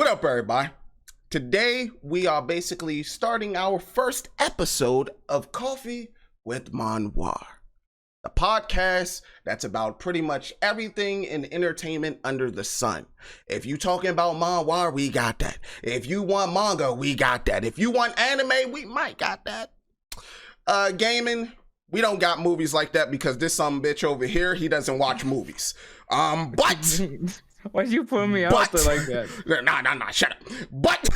What up, everybody? Today, we are basically starting our first episode of Coffee with Manhwa, the podcast that's about pretty much everything in entertainment under the sun. If you talking about manhwa, we got that. If you want manga, we got that. If you want anime, we might got that. Gaming, we don't got movies like that because this some bitch over here, he doesn't watch movies. But why'd you put me out there like that? Nah, shut up. But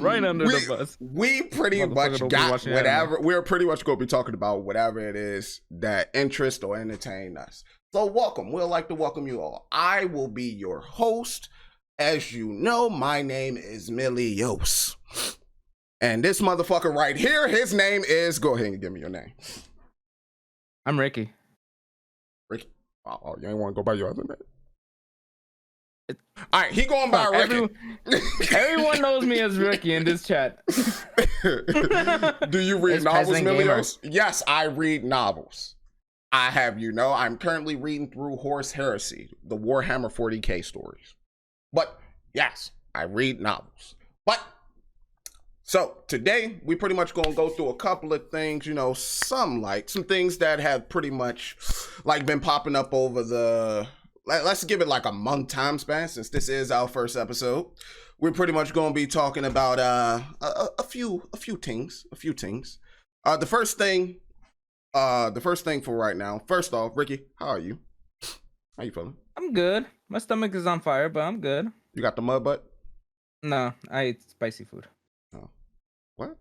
right under the bus. We pretty much got whatever. We're pretty much going to be talking about whatever it is that interests or entertain us. So welcome. We'd like to welcome you all. I will be your host. As you know, my name is Milios. And this motherfucker right here, his name is, go ahead and give me your name. I'm Ricky. Ricky? Oh, you ain't want to go by your other name? All right, he going by Ricky. Everyone knows me as Ricky in this chat. Do you read novels, Milios? Yes, I read novels. I have you know, I'm currently reading through Horus Heresy, the Warhammer 40k stories. But yes, I read novels. But so today we pretty much gonna go through a couple of things, you know, some things that have pretty much like been popping up over the. Let's give it like a month time span since this is our first episode. We're pretty much going to be talking about a few things. The first thing for right now. First off, Ricky, how are you? How you feeling? I'm good. My stomach is on fire, but I'm good. You got the mud butt? No, I ate spicy food. Oh, what? Your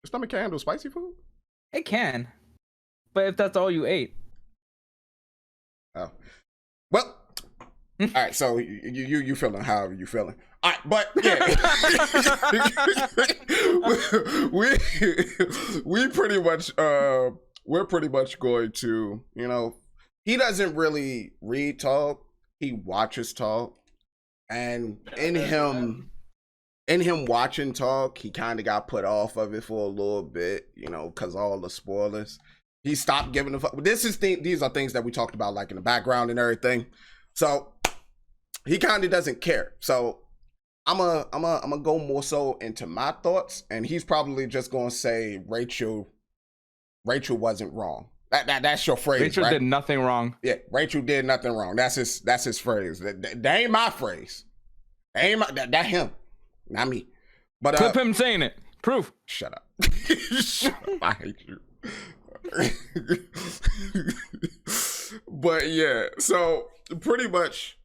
stomach can't handle spicy food? It can, but if that's all you ate. Oh. Well, all right. So you feeling however you feeling. All right, but yeah, we pretty much we're pretty much going to, you know, he doesn't really read talk, he watches talk, and in him watching talk, he kind of got put off of it for a little bit, you know, because all the spoilers. He stopped giving a fuck. These are things that we talked about, like in the background and everything. So he kind of doesn't care. So I'm a go more so into my thoughts, and he's probably just gonna say Rachel wasn't wrong. That's your phrase. Rachel did nothing wrong. Yeah, Rachel did nothing wrong. That's his phrase. That ain't my phrase. That him, not me. But clip him saying it. Proof. Shut up. Shut up. I hate you. But yeah, so pretty much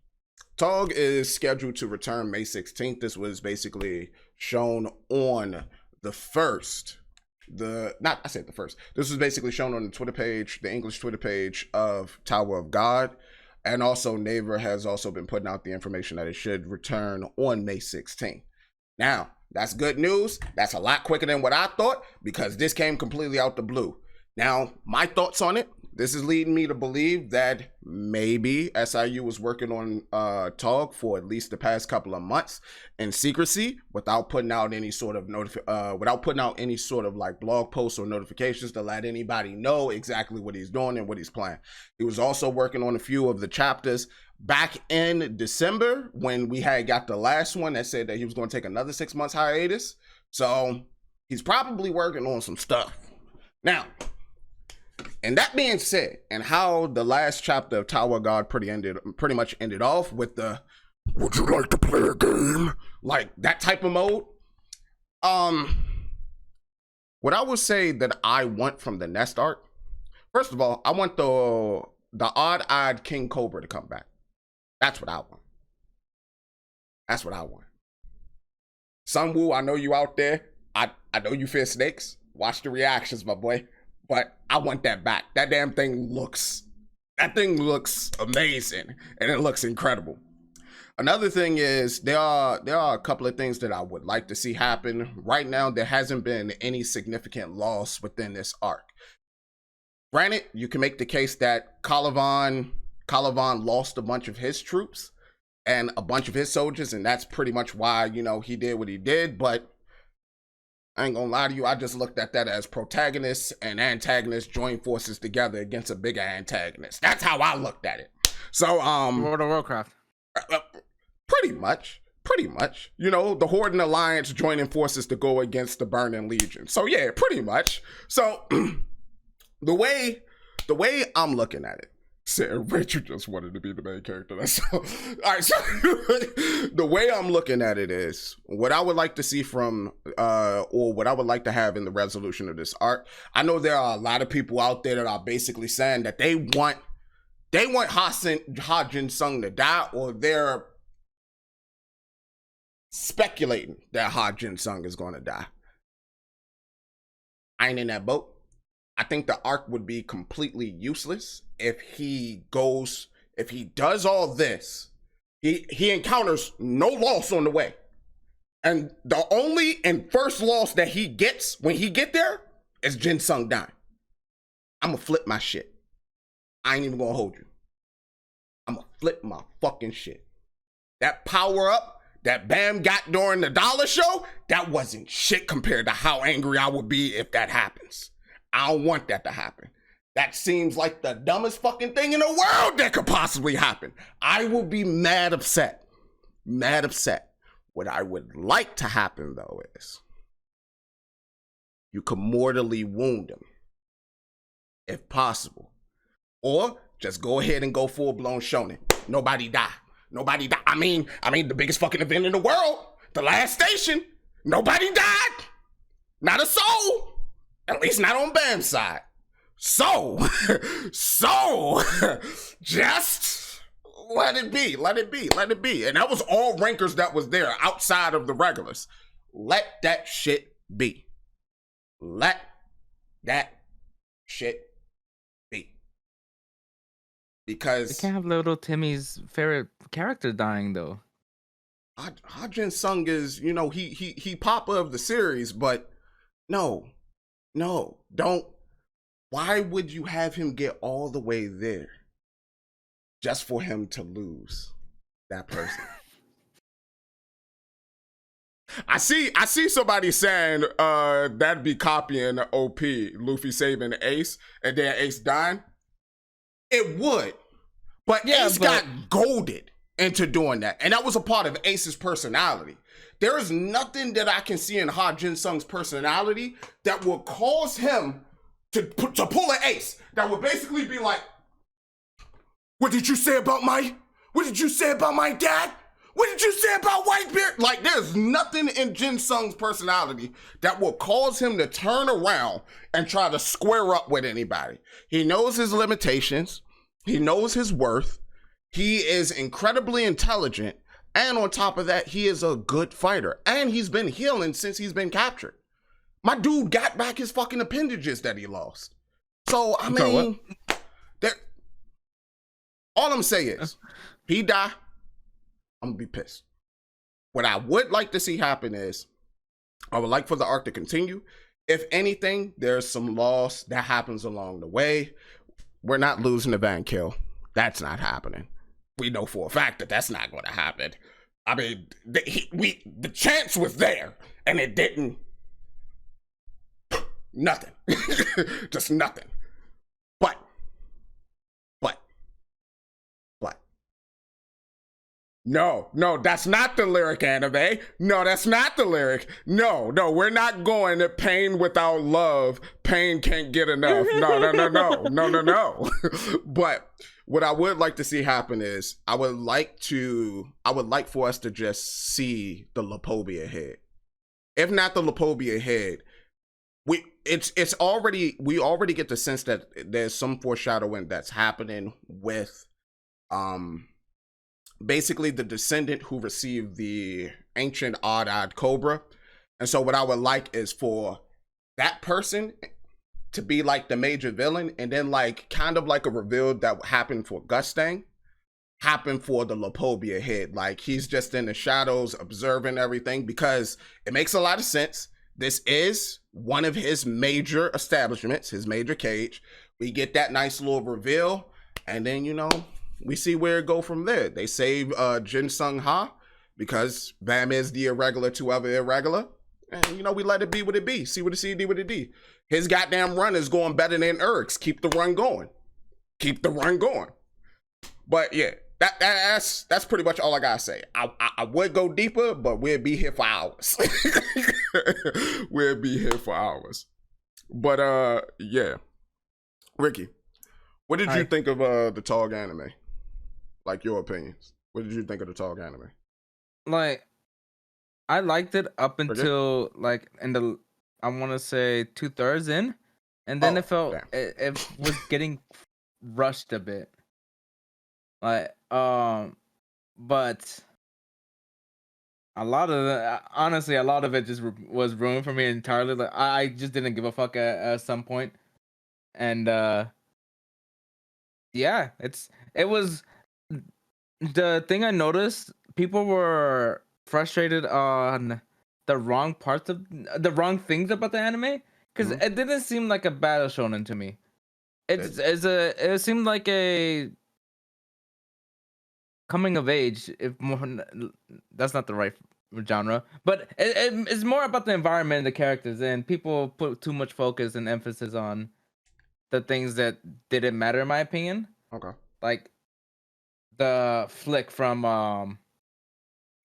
Tog is scheduled to return May 16th. This was basically shown on the first. This was basically shown on the Twitter page, the English Twitter page of Tower of God. And also Naver has also been putting out the information that it should return on May 16th. Now, that's good news. That's a lot quicker than what I thought because this came completely out the blue. Now, my thoughts on it, this is leading me to believe that maybe SIU was working on TOG for at least the past couple of months in secrecy without putting out any sort of like blog posts or notifications to let anybody know exactly what he's doing and what he's planning. He was also working on a few of the chapters back in December when we had got the last one that said that he was going to take another 6 months hiatus. So he's probably working on some stuff. Now, and that being said, and how the last chapter of Tower of God pretty much ended off with the "Would you like to play a game?" like that type of mode. What I would say that I want from the Nest arc, first of all, I want the odd-eyed King Cobra to come back. That's what I want. That's what I want. Sunwoo, I know you out there. I know you fear snakes. Watch the reactions, my boy. But I want that back. That thing looks amazing, and it looks incredible. Another thing is there are a couple of things that I would like to see happen. Right now, there hasn't been any significant loss within this arc. Granted, you can make the case that Calivan lost a bunch of his troops and a bunch of his soldiers, and that's pretty much why, you know, he did what he did, but I ain't gonna lie to you, I just looked at that as protagonists and antagonists join forces together against a bigger antagonist. That's how I looked at it. So, World of Warcraft. Pretty much. Pretty much. You know, the Horde and Alliance joining forces to go against the Burning Legion. So yeah, pretty much. So the way I'm looking at it, said Rachel just wanted to be the main character. That's all right. So the way I'm looking at it is what I would like to see from or what I would like to have in the resolution of this arc. I know there are a lot of people out there that are basically saying that they want Ha Jin Sung to die, or they're speculating that Ha Jin Sung is going to die. I ain't in that boat. I think the arc would be completely useless if he does all this, he encounters no loss on the way. And the only and first loss that he gets when he get there is Jin Sung dying. I'm gonna flip my shit. I ain't even gonna hold you. I'm gonna flip my fucking shit. That power up that Bam got during the Dollar Show, that wasn't shit compared to how angry I would be if that happens. I don't want that to happen. That seems like the dumbest fucking thing in the world that could possibly happen. I will be mad upset. Mad upset. What I would like to happen, though, is you could mortally wound him, if possible. Or just go ahead and go full-blown shonen. Nobody die. Nobody die. I mean, the biggest fucking event in the world, the last station, nobody died. Not a soul. At least not on Bam's side. So, just let it be. And that was all rankers that was there outside of the regulars. Let that shit be. Let that shit be. Because they can't have little Timmy's favorite character dying though. Ha Jin Sung is, you know, he Papa of the series, but no, don't. Why would you have him get all the way there just for him to lose that person? I see somebody saying that'd be copying OP, Luffy saving Ace, and then Ace dying. It would. But yeah, Ace got goaded into doing that. And that was a part of Ace's personality. There is nothing that I can see in Ha Jin Sung's personality that will cause him to pull an ace. That would basically be like, what did you say about my dad? What did you say about Whitebeard? Like, there's nothing in Jin Sung's personality that will cause him to turn around and try to square up with anybody. He knows his limitations. He knows his worth. He is incredibly intelligent. And on top of that, he is a good fighter. And he's been healing since he's been captured. My dude got back his fucking appendages that he lost. So, I mean, all I'm saying is, he die, I'm gonna be pissed. What I would like to see happen is, I would like for the arc to continue. If anything, there's some loss that happens along the way. We're not losing to Van Kill. That's not happening. We know for a fact that that's not going to happen. I mean, the chance was there, and it didn't. Nothing. Just nothing. But. No, that's not the lyric, anime. No, that's not the lyric. No, we're not going to pain without love. Pain can't get enough. No. But what I would like to see happen is I would like for us to just see the Lopobia head. If not the Lopobia head, we already get the sense that there's some foreshadowing that's happening with basically the descendant who received the ancient odd cobra. And so what I would like is for that person to be like the major villain, and then like kind of like a reveal that happened for Gustang happened for the Lopobia head. Like, he's just in the shadows observing everything, because it makes a lot of sense. This is one of his major establishments, his major cage. We get that nice little reveal, and then, you know, we see where it go from there. They save Jin Sung Ha because Bam is the irregular to other irregular. And, you know, we let it be what it be. See what it see, do what it do. His goddamn run is going better than Eric's. Keep the run going. But yeah, that's pretty much all I gotta say. I would go deeper, but we'd be here for hours. We'd be here for hours. But yeah, Ricky, what did you Hi. think of the Tog anime? Like your opinions. What did you think of the Tog anime? Like I liked it up Forget. until like in the I want to say 2/3 in, and then Oh it felt damn. it was getting rushed a bit. Like but a lot of honestly, a lot of it just was ruined for me entirely. Like I just didn't give a fuck at some point, and yeah, it was the thing I noticed. People were frustrated on the wrong parts of the wrong things about the anime because Mm-hmm. it didn't seem like a battle shonen to me. Did It seemed like a coming of age. If more, that's not the right genre, but it's more about the environment and the characters, and people put too much focus and emphasis on the things that didn't matter, in my opinion. okay. Like the flick from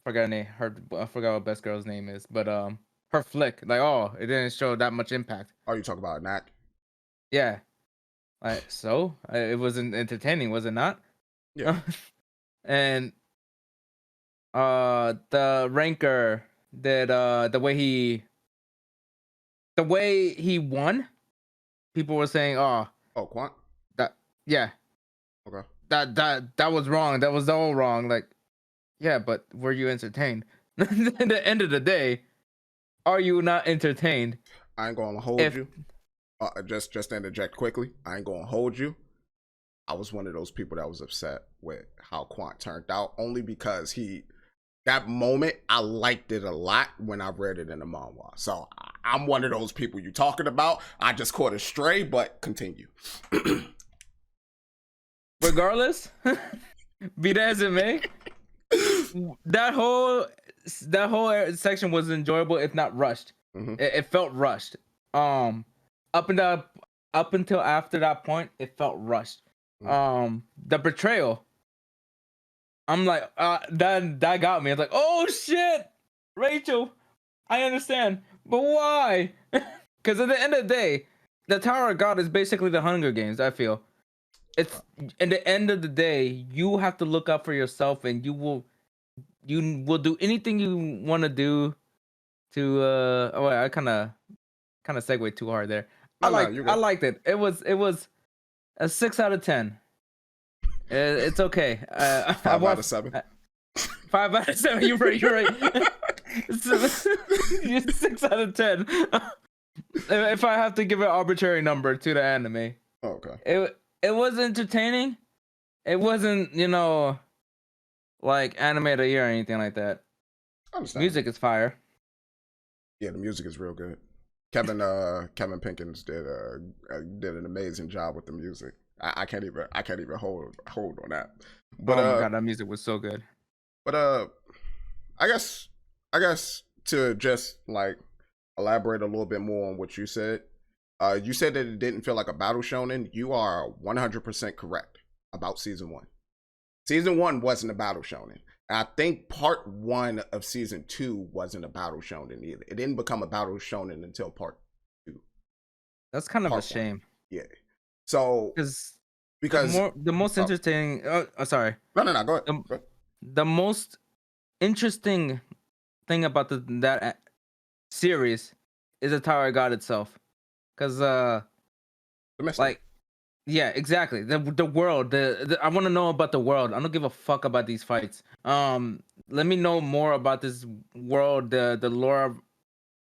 forgot her name. I forgot what best girl's name is, but her flick, like, oh, it didn't show that much impact. Oh, you talk about Nat? Yeah, like so, it wasn't entertaining, was it not? Yeah. And the ranker that the way he won, people were saying, oh, Oh, Quant. that yeah, Okay. that was wrong. That was all wrong. Like, yeah, but were you entertained? At the end of the day, are you not entertained? I ain't gonna hold If you. Just to interject quickly. I ain't gonna hold you. I was one of those people that was upset with how Quant turned out, only because that moment I liked it a lot when I read it in the manhwa. So I'm one of those people you talking about. I just caught a stray, but continue. regardless, be that as it may, that whole section was enjoyable, if not rushed. Mm-hmm. It felt rushed. Um, up until after that point, it felt rushed. Mm-hmm. The betrayal. I'm like, that got me. It's like, oh shit, Rachel, I understand, but why? Because at the end of the day, the Tower of God is basically the Hunger Games. I feel it's at the end of the day, you have to look up for yourself, and you will do anything you want to do to. Oh, I kind of segued too hard there. No, no, you I good. liked it. It was a 6 out of 10. It's okay. I 5 out watched of 7. 5 out of 7. You're right. You're right. You're 6 out of 10. If I have to give an arbitrary number to the anime, Oh, okay. it was entertaining. It wasn't, like anime of the year or anything like that. Understandable. Music is fire. Yeah, the music is real good. Kevin Pinkins did an amazing job with the music. I can't even hold on that. But Oh my god, that music was so good. but I guess to just like elaborate a little bit more on what you said that it didn't feel like a battle shonen. You are 100% correct about season 1. Season 1 wasn't a battle shonen. I think part 1 of season 2 wasn't a battle shonen either. It didn't become a battle shonen until part 2. That's kind of a Part 1. shame Yeah. So because because the most oh, interesting. Sorry. no, go ahead. The, the most interesting thing about that series is the Tower of God itself, because The mystery. like, yeah, exactly. The world. I want to know about the world. I don't give a fuck about these fights. Let me know more about this world. The lore.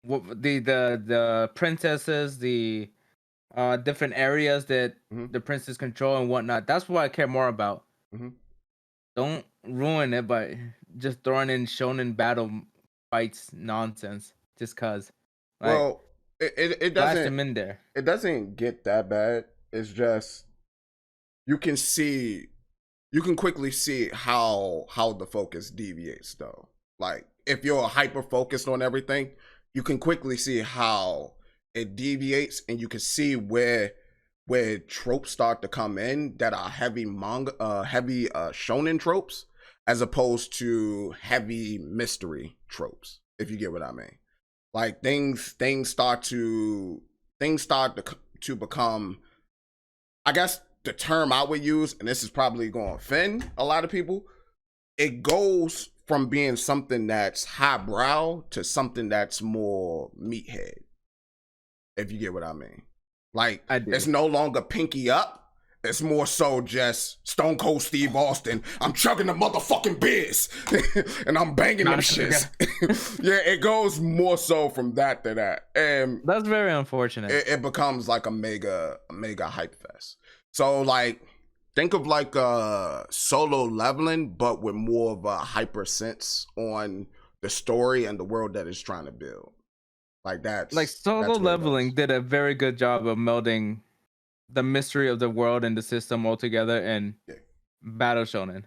The princesses. The different areas that Mm-hmm. the princes control and whatnot. That's what I care more about. Mm-hmm. Don't ruin it by just throwing in shonen battle fights nonsense just cause. Like, Well, it splash doesn't them in there. get that bad. It's just you can see you can quickly see how the focus deviates though. Like if you're hyper focused on everything, you can quickly see how it deviates and you can see where tropes start to come in that are heavy manga, heavy shonen tropes, as opposed to heavy mystery tropes. If you get what I mean, like things start to become, I guess the term I would use, and this is probably going to offend a lot of people. It goes from being something that's highbrow to something that's more meathead. If you get what I mean. Like, I do. it's no longer pinky up. It's more so just Stone Cold Steve Austin. I'm chugging the motherfucking beers and I'm banging them shits. Yeah, it goes more so from that to that. And that's very unfortunate. It becomes like a mega hype fest. So like, think of like Solo Leveling, but with more of a hyper sense on the story and the world that it's trying to build. Like that's like Solo Leveling did a very good job of melding the mystery of the world and the system all together in Battle Shonen.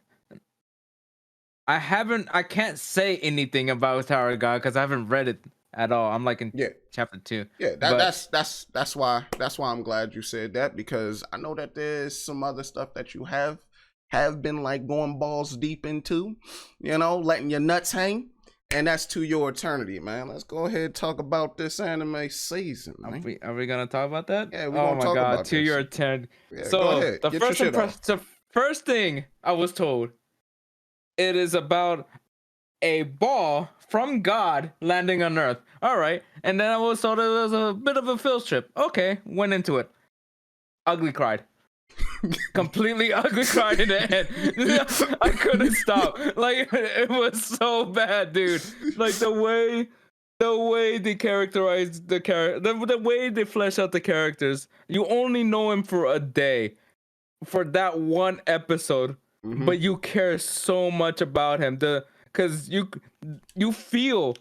I can't say anything about Tower of God because I haven't read it at all. I'm like in chapter 2. Yeah, that's why I'm glad you said that, because I know that there's some other stuff that you have been like going balls deep into, you know, letting your nuts hang. And that's to your eternity, man. Let's go ahead and talk about this anime season, man. Are we gonna talk about that? Yeah, we're gonna talk about to this. your eternity. Yeah, so go ahead. the first thing I was told, it is about a ball from God landing on Earth. All right, and then I was told it was a bit of a field trip. Okay, went into it. Ugly cried. Completely ugly cried in the end. I couldn't stop. Like, it was so bad, dude. Like the way they characterize the character, the way they flesh out the characters. You only know him for a day, for that one episode, but you care so much about him. Because you feel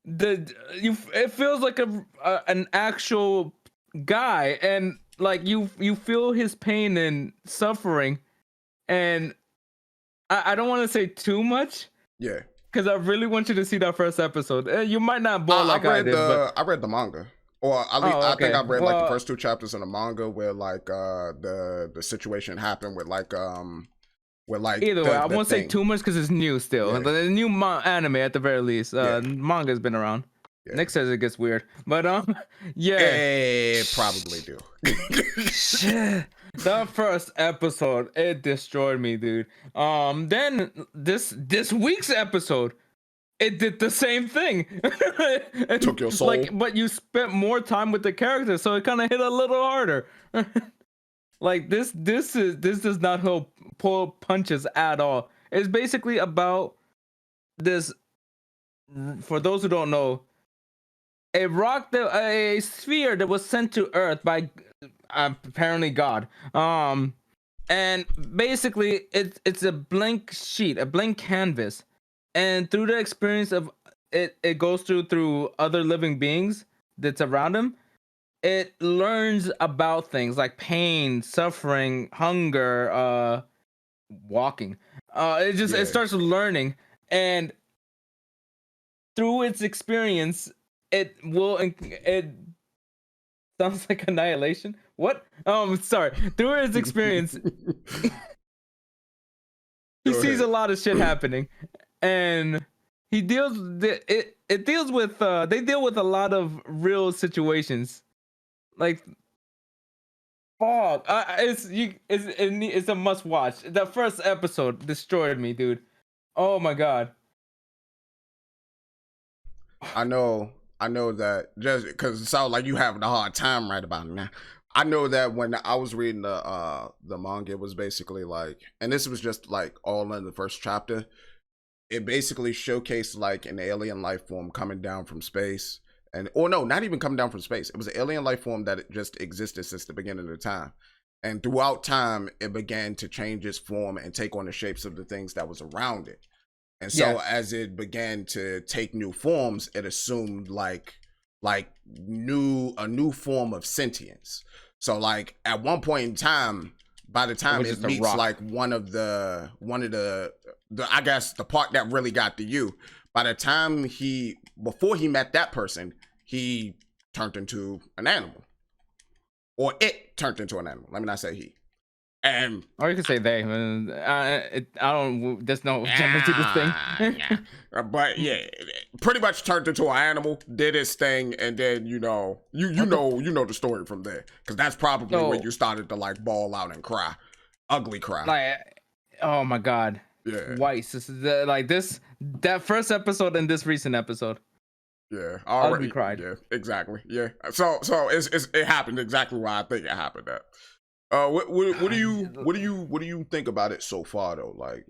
it feels like an actual guy, and like you feel his pain and suffering. And I don't want to say too much, because I really want you to see that first episode. You might not bawl like I did, but I read the manga, or at least I think I read like the first 2 chapters in the manga where like the situation happened with like either way, I won't say too much because it's new still. The new anime at the very least. Manga's been around. Nick says it gets weird, but it probably do. The first episode, it destroyed me, dude. Then this week's episode, it did the same thing. It took your soul. Like, but you spent more time with the characters, so it kind of hit a little harder. Like this does not pull punches at all. It's basically about this. For those who don't know, a sphere that was sent to Earth by apparently God. And basically it's a blank sheet, a blank canvas, and through the experience of it goes through other living beings that's around him. It learns about things like pain, suffering, hunger, walking. It starts learning, and through its experience, it sounds like annihilation. What? Sorry. Through his experience, he sees a lot of shit happening, and he deals it deals with they deal with a lot of real situations. Like, fuck, it's a must watch. The first episode destroyed me, dude. Oh my god. I know that, just because it sounds like you having a hard time right about now. I know that when I was reading the manga, it was basically like, and this was just like all in the first chapter, it basically showcased like an alien life form coming down from space. Or no, not even coming down from space. It was an alien life form that just existed since the beginning of time. And throughout time, it began to change its form and take on the shapes of the things that was around it. And so as it began to take new forms, it assumed like a new form of sentience. So like at one point in time, by the time it meets like one of the I guess the part that really got to you, by the time before he met that person, he turned into an animal. or it turned into an animal. Let me not say he. And Or you could say they. I don't. There's no gender to this thing. but yeah, it pretty much turned into an animal, did its thing, and then you know the story from there, because that's probably when you started to like bawl out and cry, ugly cry. Like, oh my god, yeah, twice. This is that first episode and this recent episode. Yeah, ugly cried. Yeah, exactly. Yeah, so it happened exactly why I think it happened. That. What do you think about it so far though? Like,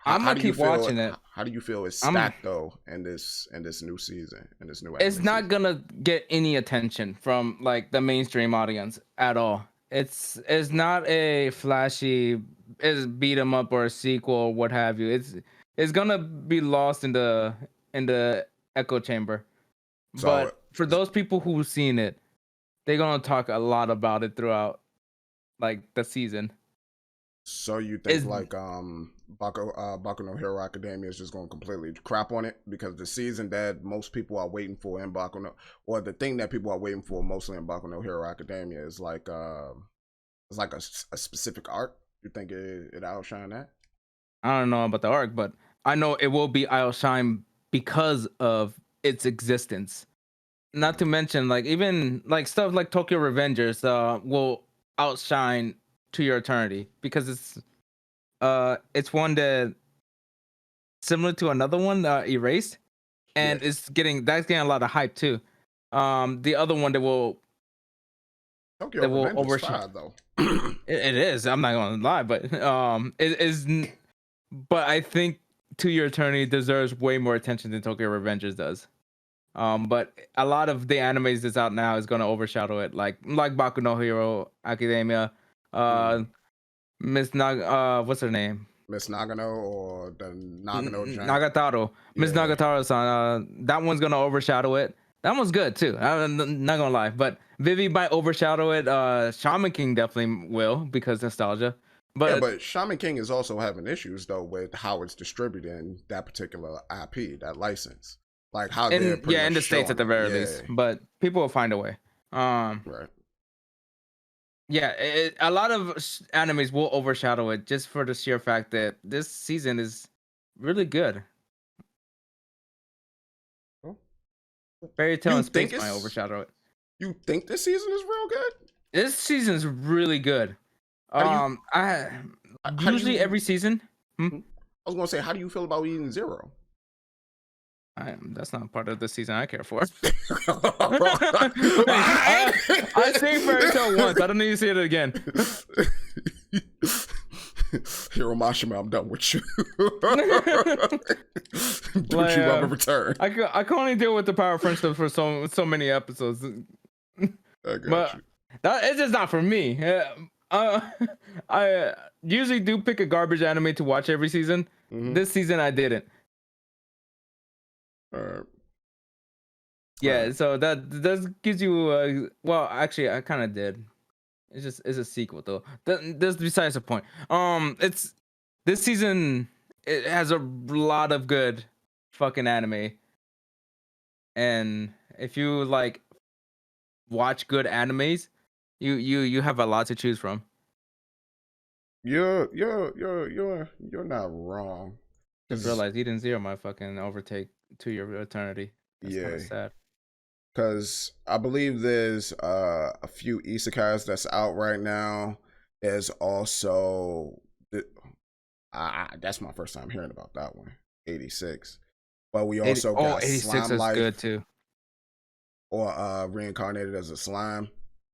I'm gonna keep watching it. How do you feel it's stacked though in this new season, in this new? It's not gonna get any attention from like the mainstream audience at all. It's not a flashy, it's beat 'em up or a sequel or what have you. It's gonna be lost in the echo chamber. So, but for those people who've seen it, they're gonna talk a lot about it throughout like the season. So you think Baku no Hero Academia is just going to completely crap on it because the season that most people are waiting for in Baku no, or the thing that people are waiting for mostly in Baku no Hero Academia is like a specific arc. You think it outshine that? I don't know about the arc, but I know it will be outshine because of its existence. Not to mention, like even like stuff like Tokyo Revengers will outshine To Your Eternity because it's one that similar to another one, Erased, and that's getting a lot of hype too. The other one that will overshadow though. It is. I'm not gonna lie, but it is. But I think To Your Eternity deserves way more attention than Tokyo Revengers does. But a lot of the animes that's out now is gonna overshadow it, like Baku no Hero Academia, Miss what's her name? Miss Nagano or the Nagano Nagataro. Miss Nagataro-san. That one's gonna overshadow it. That one's good too. I'm not gonna lie, but Vivi might overshadow it. Shaman King definitely will because nostalgia. But Shaman King is also having issues though with how it's distributing that particular IP, that license. Like how they're in the States at the very least. But people will find a way. Right. Yeah, a lot of animes will overshadow it just for the sheer fact that this season is really good. Fairy Tail in Space might overshadow it. You think this season is real good? This season is really good. Usually every season. I was gonna say, how do you feel about Eden Zero? That's not part of the season I care for. I seen Fairy Tail once. I don't need to see it again. Hiro Mashima, I'm done with you. Don't you ever return? I can only deal with the power of friendship for so many episodes. But it's just not for me. I usually do pick a garbage anime to watch every season. This season I didn't. So that gives you well, actually I kind of did. It's a sequel though. That's besides the point. It's this season. It has a lot of good fucking anime, and if you like watch good animes, you have a lot to choose from. You're not wrong. Just realized Eden Zero might fucking overtake To Your Eternity. That's kind of sad. Because I believe there's a few isekais that's out right now. There's also that's my first time hearing about that one. 86. But we also got 86 Slime is Life, good too. Or Reincarnated as a Slime.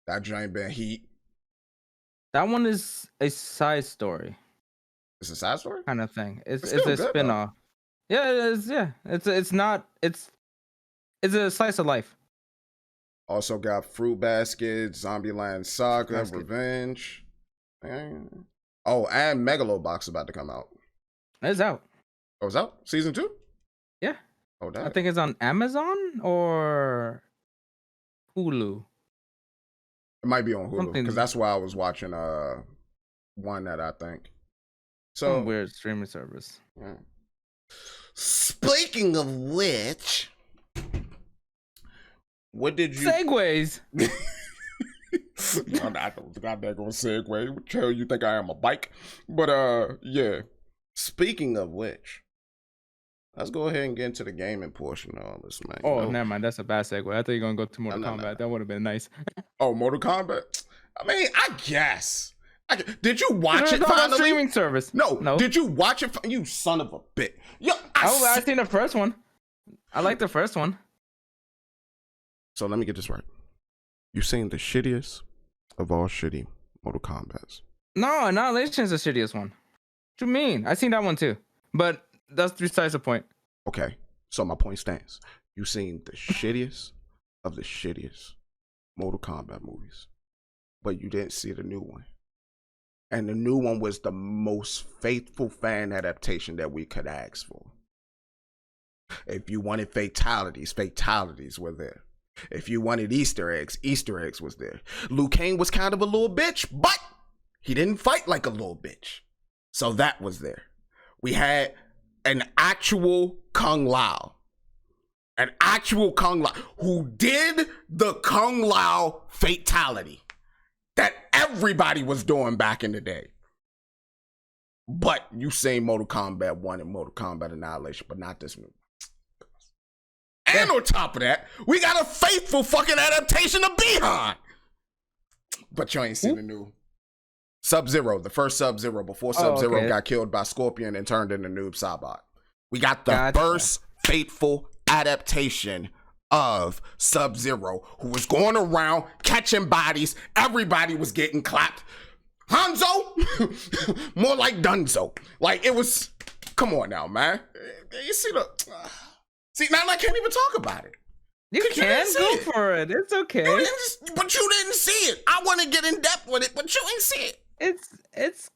That giant been heat. That one is a side story. It's a side story kind of thing. It's a spin-off. Yeah, it is. Yeah, it's a slice of life. Also got Fruit Basket, Zombieland Saga, Revenge. Oh, and Megalobox about to come out. It's out. Oh, it's out? Season 2? Yeah. Oh, damn. I think it's on Amazon or Hulu. It might be on Hulu because that's why I was watching one that I think. So some weird streaming service. Yeah. Speaking of which, what did you segues? I don't got that gonna segue. What the hell you think I am, a bike? But yeah. Speaking of which, let's go ahead and get into the gaming portion of all this, man. Oh, never mind. That's a bad segue. I thought you were gonna go to Mortal No, Kombat. no. That would have been nice. Oh, Mortal Kombat. I mean, I guess. Did you watch it No, finally? streaming service. No. Did you watch it? You son of a bitch. Yo, I seen the first one. I like the first one. So let me get this right. You seen the shittiest of all shitty Mortal Kombats? No, Annihilation's the shittiest one. What you mean? I seen that one too. But that's besides the point. Okay, so my point stands. You seen the shittiest of the shittiest Mortal Kombat movies, but you didn't see the new one. And the new one was the most faithful fan adaptation that we could ask for. If you wanted fatalities were there. If you wanted Easter eggs was there. Liu Kang was kind of a little bitch, but he didn't fight like a little bitch. So that was there. We had an actual Kung Lao. Who did the Kung Lao fatality that everybody was doing back in the day. But you say Mortal Kombat 1 and Mortal Kombat Annihilation, but not this movie. And on top of that, we got a faithful fucking adaptation of Bihan. But you ain't seen the new Sub-Zero, the first Sub-Zero before Sub-Zero got killed by Scorpion and turned into Noob Saibot. We got the first faithful adaptation of Sub-Zero, who was going around catching bodies. Everybody was getting clapped. Hanzo, more like Dunzo. Like, it was, come on now, man. You see the, see, now I can't even talk about it. You can go for it. It's okay. But you didn't see it. I want to get in depth with it, but you ain't see it. It's.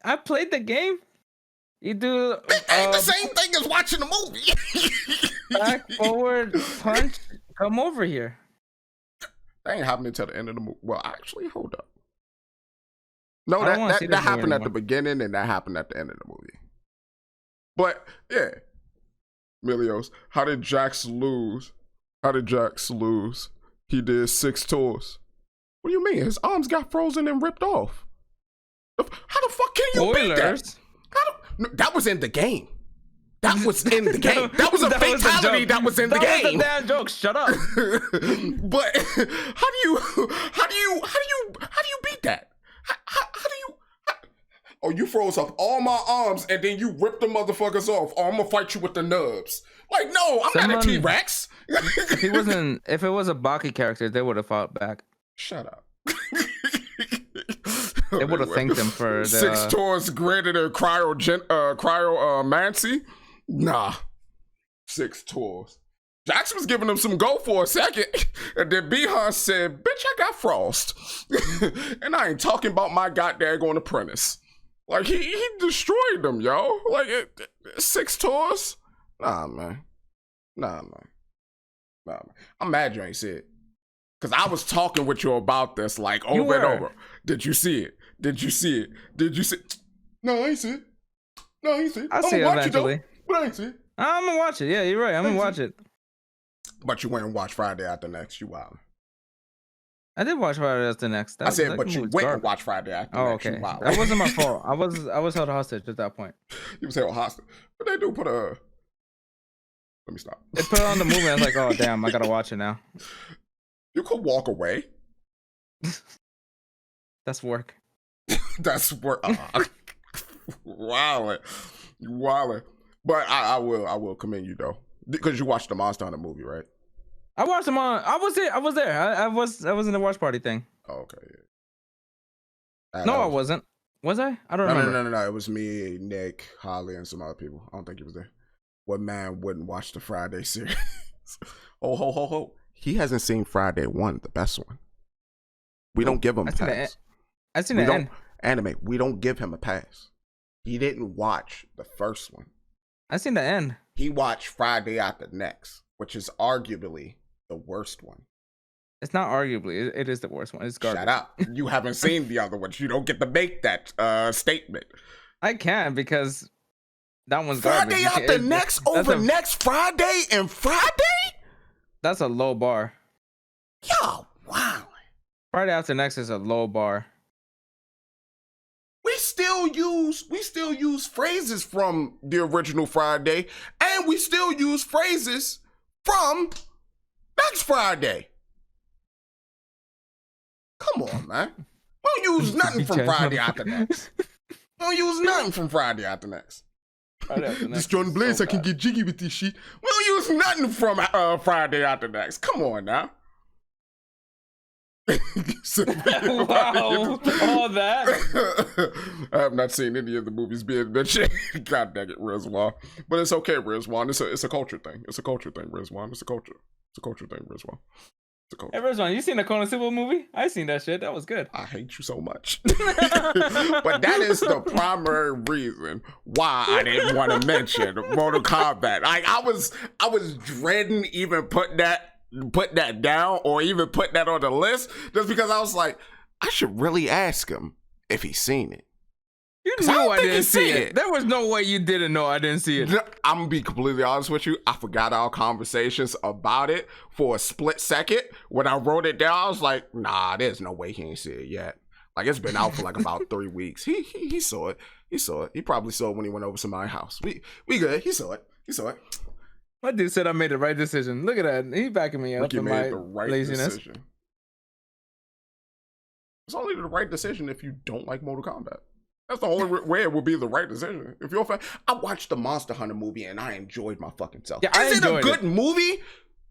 I played the game. You do. It ain't the same thing as watching the movie. Back, forward, punch. Come over here. That ain't happening until the end of the movie. Well, actually, hold up. No, that happened at the beginning and that happened at the end of the movie. But yeah, Milios, how did Jax lose? He did 6 tours. What do you mean? His arms got frozen and ripped off. How the fuck can you beat that? No, that was in the game. That was in the game. That was a fatality that was in the game. That was a damn joke. Shut up. But how do you beat that? How do you? Oh, you froze up all my arms and then you ripped the motherfuckers off. Oh, I'm gonna fight you with the nubs. Like, no, I'm not a T-Rex. If it was a Baki character, they would have fought back. Shut up. They would have thanked them for the 6 tours greater than cryomancy. Nah, 6 tours. Jackson was giving him some go for a second, and then Bihan said, "Bitch, I got frost," and I ain't talking about my goddamn apprentice. Like he destroyed them, yo. Like 6 tours. Nah, man. I'm mad you ain't see it. Cause I was talking with you about this like over and over. Did you see it? No, I ain't see it. I'll see it eventually. But I ain't see it. I'm gonna watch it. Yeah, you're right. I'm gonna watch it. But you went and watched Friday After Next. You wild. I did watch Friday After Next. I said, but you went and watched Friday After Next. Okay. You wild. That wasn't my fault. I was held hostage at that point. You was held hostage, but they do put a. Let me stop. They put it on the movie. I was like, oh damn, I gotta watch it now. You could walk away. That's work. That's work. Wow. But I will commend you though, because you watched the Monster Hunter movie, right? I watched them on. I was there. I was in the watch party thing. Oh, okay. Yeah. No, I wasn't. Was I? I don't remember. No. It was me, Nick, Holly, and some other people. I don't think he was there. What man wouldn't watch the Friday series? Ho. He hasn't seen Friday 1, the best one. We don't give him a pass. I seen the end. Anime. We don't give him a pass. He didn't watch the first one. I seen the end. He watched Friday After Next, which is arguably the worst one. It's not arguably. It is the worst one. It's garbage. Shut up. You haven't seen the other ones. You don't get to make that statement. I can, because that one's Friday garbage. After Next over next Friday and Friday? That's a low bar. Yo, wow. Friday After Next is a low bar. We still use phrases from the original Friday, and we still use phrases from next Friday. Come on, man. We don't use nothing from Friday After Next. We don't use nothing from Friday After Next. This John Blaze, I can get jiggy with this shit. We don't use nothing from Friday After Next. Come on now. Wow, all that. I have not seen any of the movies being mentioned. God dang it, Rizwan. But it's okay, Rizwan. It's a culture thing. It's a culture thing, Rizwan. It's a culture thing, Rizwan. It's a culture. Hey, Rizwan, you seen the Konosuba movie? I seen that shit. That was good. I hate you so much. But that is the primary reason why I didn't want to mention Mortal Kombat. Like I was dreading even put that down or even put that on the list just because I was like, I should really ask him if he's seen it. You knew I didn't see it. There was no way you didn't know I didn't see it. I'm gonna be completely honest with you. I forgot our conversations about it for a split second. When I wrote it down, I was like, nah, there's no way he ain't see it yet. Like it's been out for like about 3 weeks. He saw it. He saw it. He probably saw it when he went over to my house. We good. He saw it. My dude said I made the right decision. Look at that. He's backing me up Ricky for made my the right laziness. decision. It's only the right decision if you don't like Mortal Kombat. That's the only way it would be the right decision. If you're a fan, I watched the Monster Hunter movie and I enjoyed my fucking self. Yeah, Is it a good movie?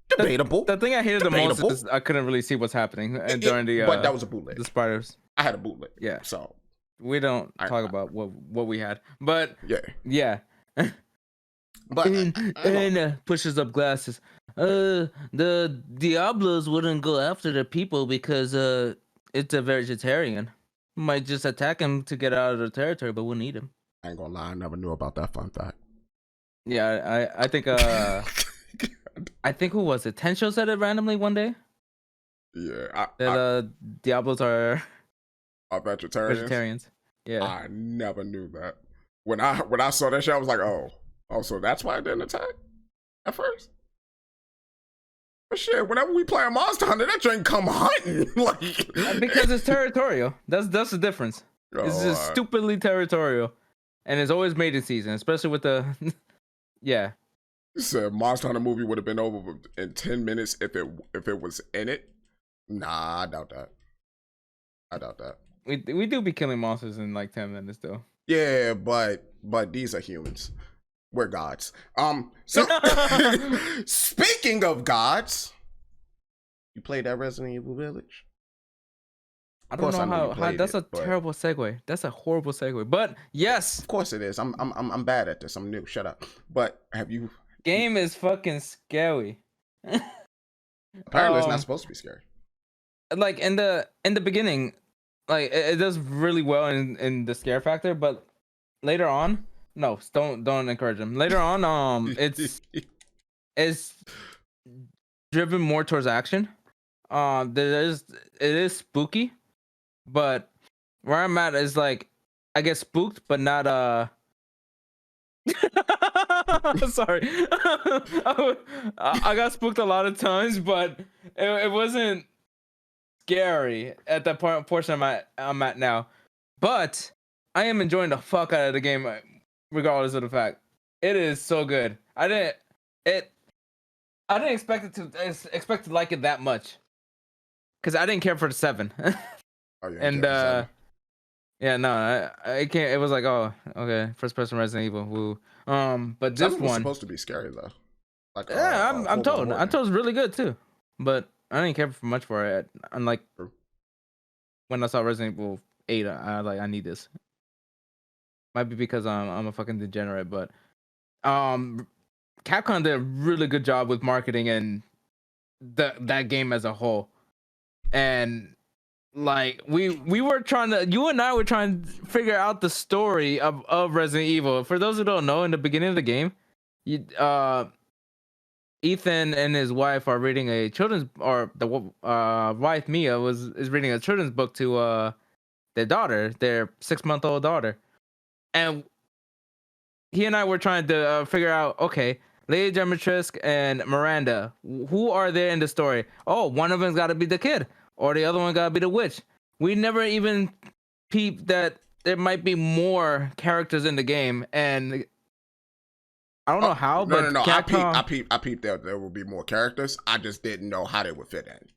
Debatable. The thing I hated the most is I couldn't really see what's happening during the. But that was a bootleg. The spiders. I had a bootleg. Yeah. So we don't talk about what we had, but yeah. But and pushes up glasses. The Diablos wouldn't go after the people because it's a vegetarian. Might just attack him to get out of the territory, but wouldn't eat him. I ain't gonna lie, I never knew about that fun fact. Yeah, I think I think who was it? Tencho said it randomly one day. Yeah, that Diablos are vegetarians. Yeah, I never knew that. When I saw that shit, I was like, oh, so that's why I didn't attack at first. But shit, whenever we play a Monster Hunter, that drink come hunting. Like because it's territorial. That's the difference. It's just stupidly territorial, and it's always mating season, especially with the yeah. You said Monster Hunter movie would have been over in 10 minutes if it was in it. Nah, I doubt that. We do be killing monsters in like 10 minutes though. Yeah, but these are humans. We're gods. So speaking of gods, you played that Resident Evil Village? I don't know how that's a terrible segue. That's a horrible segue. But yes. Of course it is. I'm bad at this. I'm new. Shut up. But have you Game is fucking scary. Apparently it's not supposed to be scary. Like in the beginning, like it does really well in the scare factor, but later on, no, don't encourage him. Later on, it's driven more towards action. It is spooky, but where I'm at is like I get spooked, but not sorry. I got spooked a lot of times, but it wasn't scary at that portion I'm at now. But I am enjoying the fuck out of the game, regardless of the fact it is so good. I didn't expect to like it that much, because I didn't care for the 7. And yeah, no, I can't. It was like, oh, okay, first person Resident Evil. Woo. But this one was supposed to be scary though. Like, yeah, I'm told. I'm told it's really good too. But I didn't care for much for it. Unlike when I saw Resident Evil 8, I need this. Might be because I'm a fucking degenerate, but Capcom did a really good job with marketing and that game as a whole. And like you and I were trying to figure out the story of Resident Evil. For those who don't know, in the beginning of the game, Ethan and his wife are reading a children's, or the wife Mia is reading a children's book to their daughter, their 6-month-old daughter, and he and I were trying to figure out, okay, Lady Dimitrescu and Miranda, who are there in the story? Oh, one of them's got to be the kid. or the other one gotta be the witch. We never even peeped that there might be more characters in the game, and I don't know how, No, but no, no. I Capcom. peeped that there would be more characters. I just didn't know how they would fit in.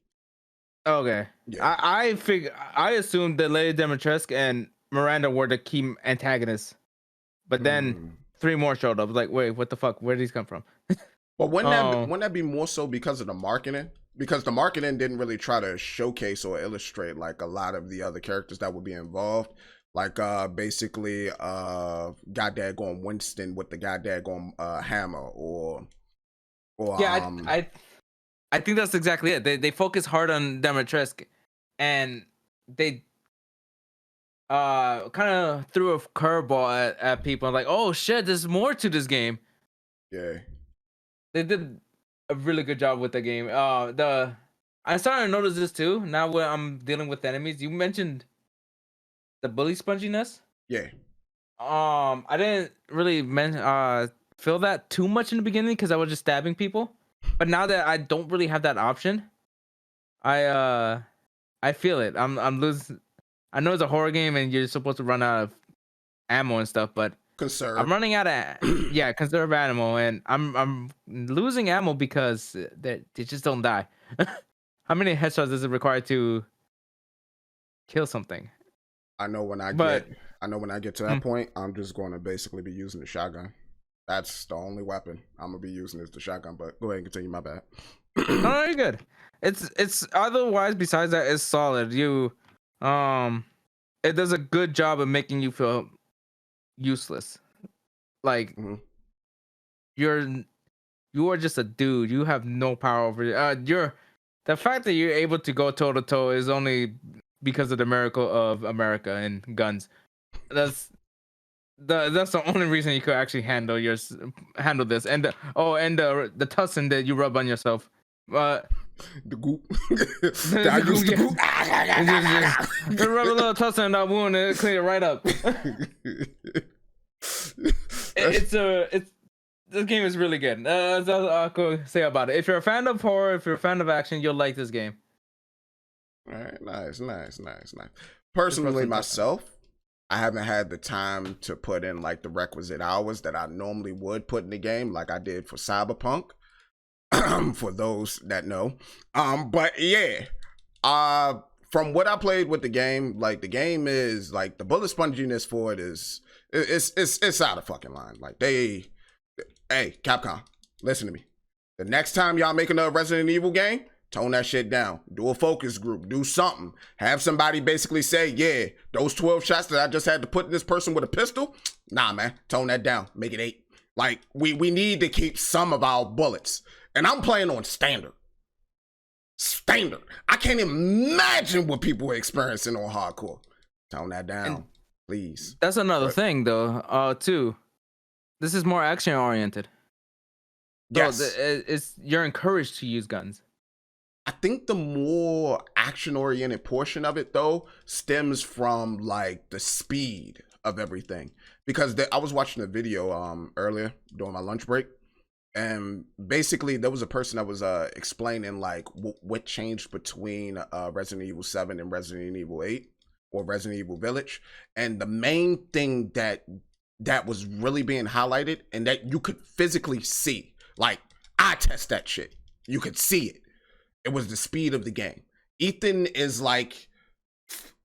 Okay, Yeah. I assumed that Lady Dimitrescu and Miranda were the key antagonists, but then Mm. 3 more showed up. Like, wait, what the fuck? Where did these come from? But Oh, wouldn't that be more so because of the marketing? Because the marketing didn't really try to showcase or illustrate like a lot of the other characters that would be involved. Like basically goddamn going Winston with the goddamn going hammer or yeah, I think that's exactly it. They focus hard on Dimitrescu, and they kind of threw a curveball at people. Like, oh shit, there's more to this game. yeah. They did a really good job with the game. The I started to notice this too. Now when I'm dealing with enemies, you mentioned the bully sponginess. Yeah. I didn't really feel that too much in the beginning because I was just stabbing people. But now that I don't really have that option, I uh I feel it. I'm losing. I know it's a horror game and you're supposed to run out of ammo and stuff, but I'm Conserve. running out of yeah, conserve ammo, and I'm losing ammo because they just don't die. How many headshots is it required to kill something? I know when But I get to that mm, point, I'm just going to basically be using the shotgun. That's the only weapon I'm gonna be using is the shotgun. But go ahead and continue. My bad. no, no, you're good. It's otherwise besides that, it's solid. Um, it does a good job of making you feel useless. Like Mhm. you're you are just a dude. You have no power over it. You're the fact that you're able to go toe to toe is only because of the miracle of America and guns. That's that's the only reason you could actually handle this. And and the tussin that you rub on yourself. Uh, The goop. I the used the yeah. goop. You rub a little tussin on that wound and it clean it right up. It's this game is really good. That's all I could say about it. If you're a fan of horror, if you're a fan of action, you'll like this game. All right, nice. Just rub Personally, some tussin. myself, I haven't had the time to put in like the requisite hours that I normally would put in the game, like I did for Cyberpunk. For those that know, but yeah, uh, from what I played with the game, like the game is like the bullet sponginess for it is it's out of fucking line. Like hey, Capcom, listen to me. The next time y'all make another Resident Evil game, tone that shit down. Do a focus group. Do something. Have somebody basically say, yeah, those 12 shots that I just had to put in this person with a pistol, nah, man, tone that down. Make it 8. Like, we need to keep some of our bullets. And I'm playing on standard. Standard. I can't imagine what people are experiencing on hardcore. Tone that down, And please. that's another But thing, though. Too. This is more action oriented. So yes, it's you're encouraged to use guns. I think the more action oriented portion of it though stems from like the speed of everything because I was watching a video earlier during my lunch break and basically there was a person that was explaining like what changed between Resident Evil 7 and Resident Evil 8 or Resident Evil Village, and the main thing that was really being highlighted and that you could physically see, like I test that shit, you could see it. It was the speed of the game. Ethan is like,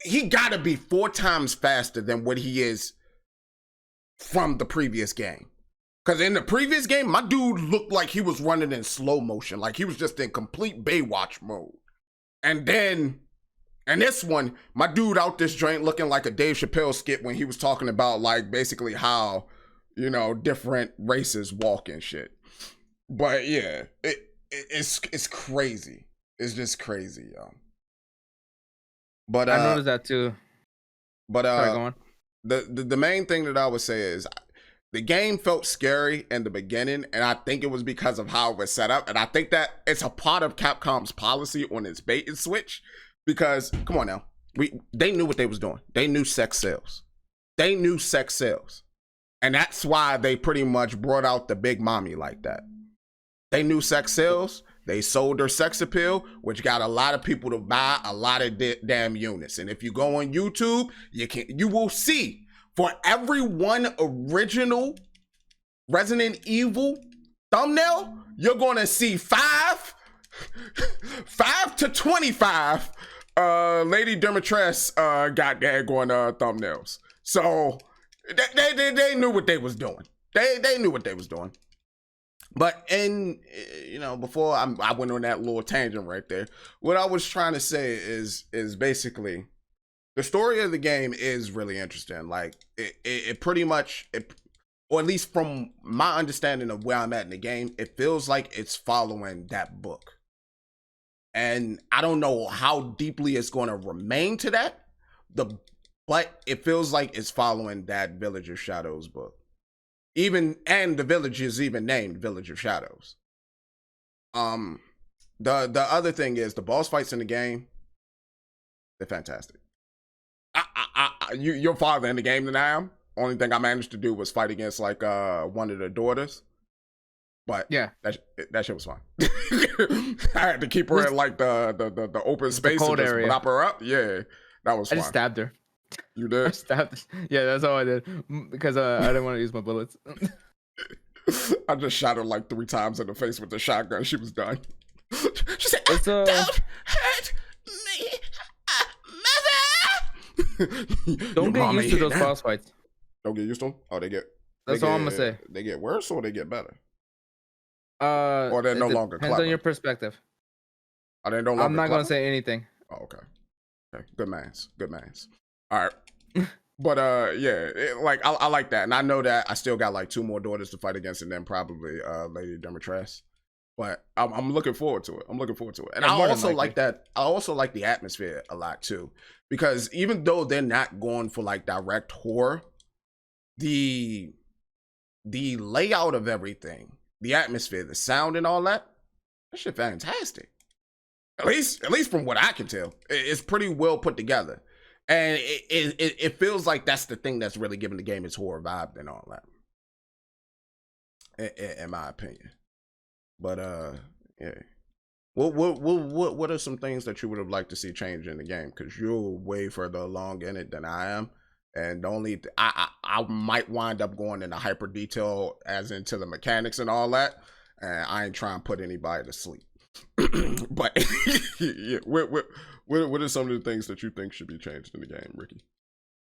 he gotta be 4 times faster than what he is from the previous game. Because in the previous game, my dude looked like he was running in slow motion. Like he was just in complete Baywatch mode. And then, and this one, my dude out this joint looking like a Dave Chappelle skit when he was talking about like basically how, you know, different races walk and shit. But yeah, it's crazy. It's just crazy, yo. But I noticed that too. but Sorry, go on. the main thing that I would say is the game felt scary in the beginning, and I think it was because of how it was set up, and I think that it's a part of Capcom's policy on its bait and switch. Because come on now, they knew what they was doing. They knew sex sales. They knew sex sales, and that's why they pretty much brought out the big mommy like that. They knew sex sales. They sold their sex appeal, which got a lot of people to buy a lot of damn units. And if you go on YouTube, you will see for every one original Resident Evil thumbnail, you're gonna see 5 to 25 Lady Demetress got daggone thumbnails. So they knew what they was doing. They knew what they was doing. But before I went on that little tangent right there, what I was trying to say is basically the story of the game is really interesting. Like it pretty much, or at least from my understanding of where I'm at in the game, it feels like it's following that book. And I don't know how deeply it's going to remain to that, but it feels like it's following that Village of Shadows book. And the village is even named Village of Shadows. The other thing is the boss fights in the game, they're fantastic. You're farther in the game than I am. Only thing I managed to do was fight against like one of the daughters. But yeah, that shit was fun. I had to keep her in like the open space and just blop her up. Yeah, that was fun. I just stabbed her. You did? I stabbed her. Yeah, that's all I did because I didn't want to use my bullets. I just shot her like 3 times in the face with the shotgun. She was done. She said, "Don't hurt me, mother." Don't get used to those boss fights. Don't get used to them? Oh, they get... That's all I'm gonna say. They get worse or they get better? Or they're no longer clever? Depends on your perspective. Are they no longer I'm not clever? gonna say anything. Oh, okay. Good mans. All right. But yeah, I like that, and I know that I still got like 2 more daughters to fight against, and then probably Lady Demetress. But I'm looking forward to it. And I also like that. I also like the atmosphere a lot too, because even though they're not going for like direct horror, the layout of everything, the atmosphere, the sound, and all that shit fantastic. At least from what I can tell, it's pretty well put together. And it feels like that's the thing that's really giving the game its horror vibe and all that, in my opinion. But yeah. What are some things that you would have liked to see change in the game? Because you're way further along in it than I am, and I might wind up going into hyper detail as into the mechanics and all that, and I ain't trying to put anybody to sleep. But yeah, what are some of the things that you think should be changed in the game, Ricky?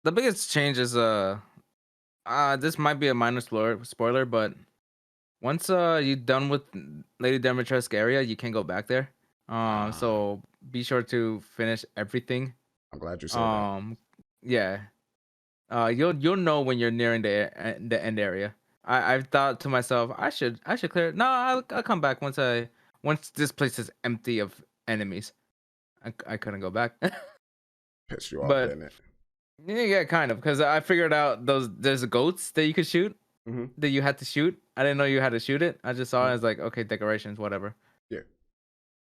The biggest change is this might be a minor spoiler, but once you're done with Lady Demetress area, you can't go back there. So be sure to finish everything. I'm glad you said that. Yeah. You'll know when you're nearing the end area. I've thought to myself, I should clear it. No, I'll come back once this place is empty of enemies. I couldn't go back. Pissed you off, didn't it? Yeah, kind of, because I figured out there's goats that you could shoot, that you had to shoot. I didn't know you had to shoot it. I just saw it as like, okay, decorations, whatever. Yeah.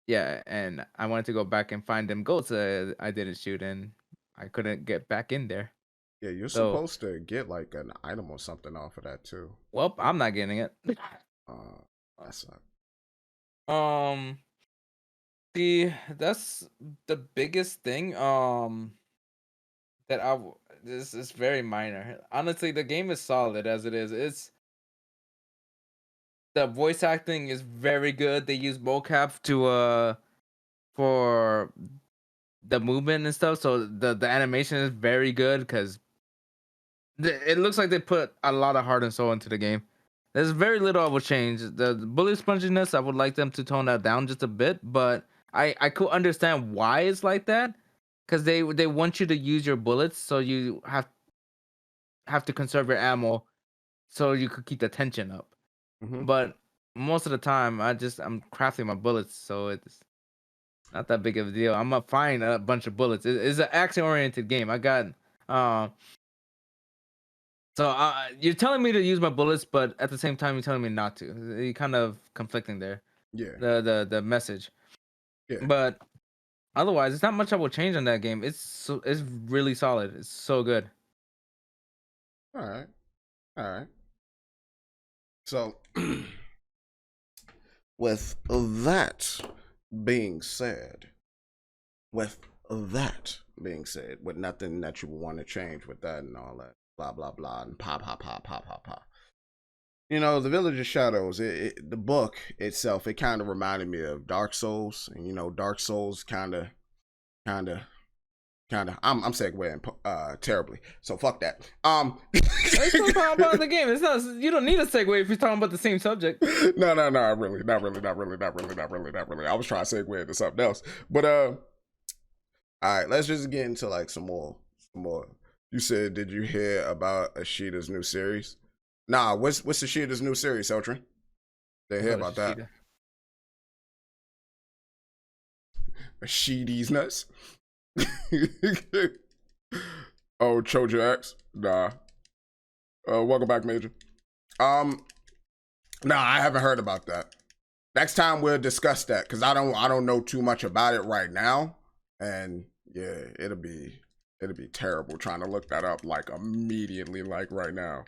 Yeah, and I wanted to go back and find them goats I didn't shoot, and I couldn't get back in there. Yeah, you're supposed to get like an item or something off of that too. Well, I'm not getting it. That sucks. See, that's the biggest thing. This is very minor. Honestly, the game is solid as it is. The voice acting is very good. They use mocap to for the movement and stuff, so the animation is very good because it looks like they put a lot of heart and soul into the game. There's very little I would change. The bullet sponginess, I would like them to tone that down just a bit, but I could understand why it's like that, because they want you to use your bullets, so you have to conserve your ammo, so you could keep the tension up. But most of the time, I'm crafting my bullets, so it's not that big of a deal. I'm gonna find a bunch of bullets. It's an action-oriented game. I got so you're telling me to use my bullets, but at the same time, you're telling me not to. You're kind of conflicting there. Yeah. The message. Yeah. But otherwise, it's not much I will change on that game. It's really solid. It's so good. All right. So, with that being said, with that being said, with nothing that you want to change with that and all that, blah blah blah, and pop pop pop pop pop pop. You know, the Village of Shadows, the book itself, it kind of reminded me of Dark Souls, and you know, Dark Souls kind of, kind of, I'm segueing terribly, so fuck that. Let's talk about the game. It's not. You don't need a segue if you're talking about the same subject. No, not really. I was trying to segue into something else, but all right, let's just get into like some more. You said, did you hear about Ashida's new series? Nah, what's Ashida's new series, Eltrin? They hear about that. Ashida's nuts. Oh, Choja X? Nah. Welcome back, Major. Nah, I haven't heard about that. Next time we'll discuss that, because I don't know too much about it right now. And yeah, it'll be terrible trying to look that up like immediately, like right now.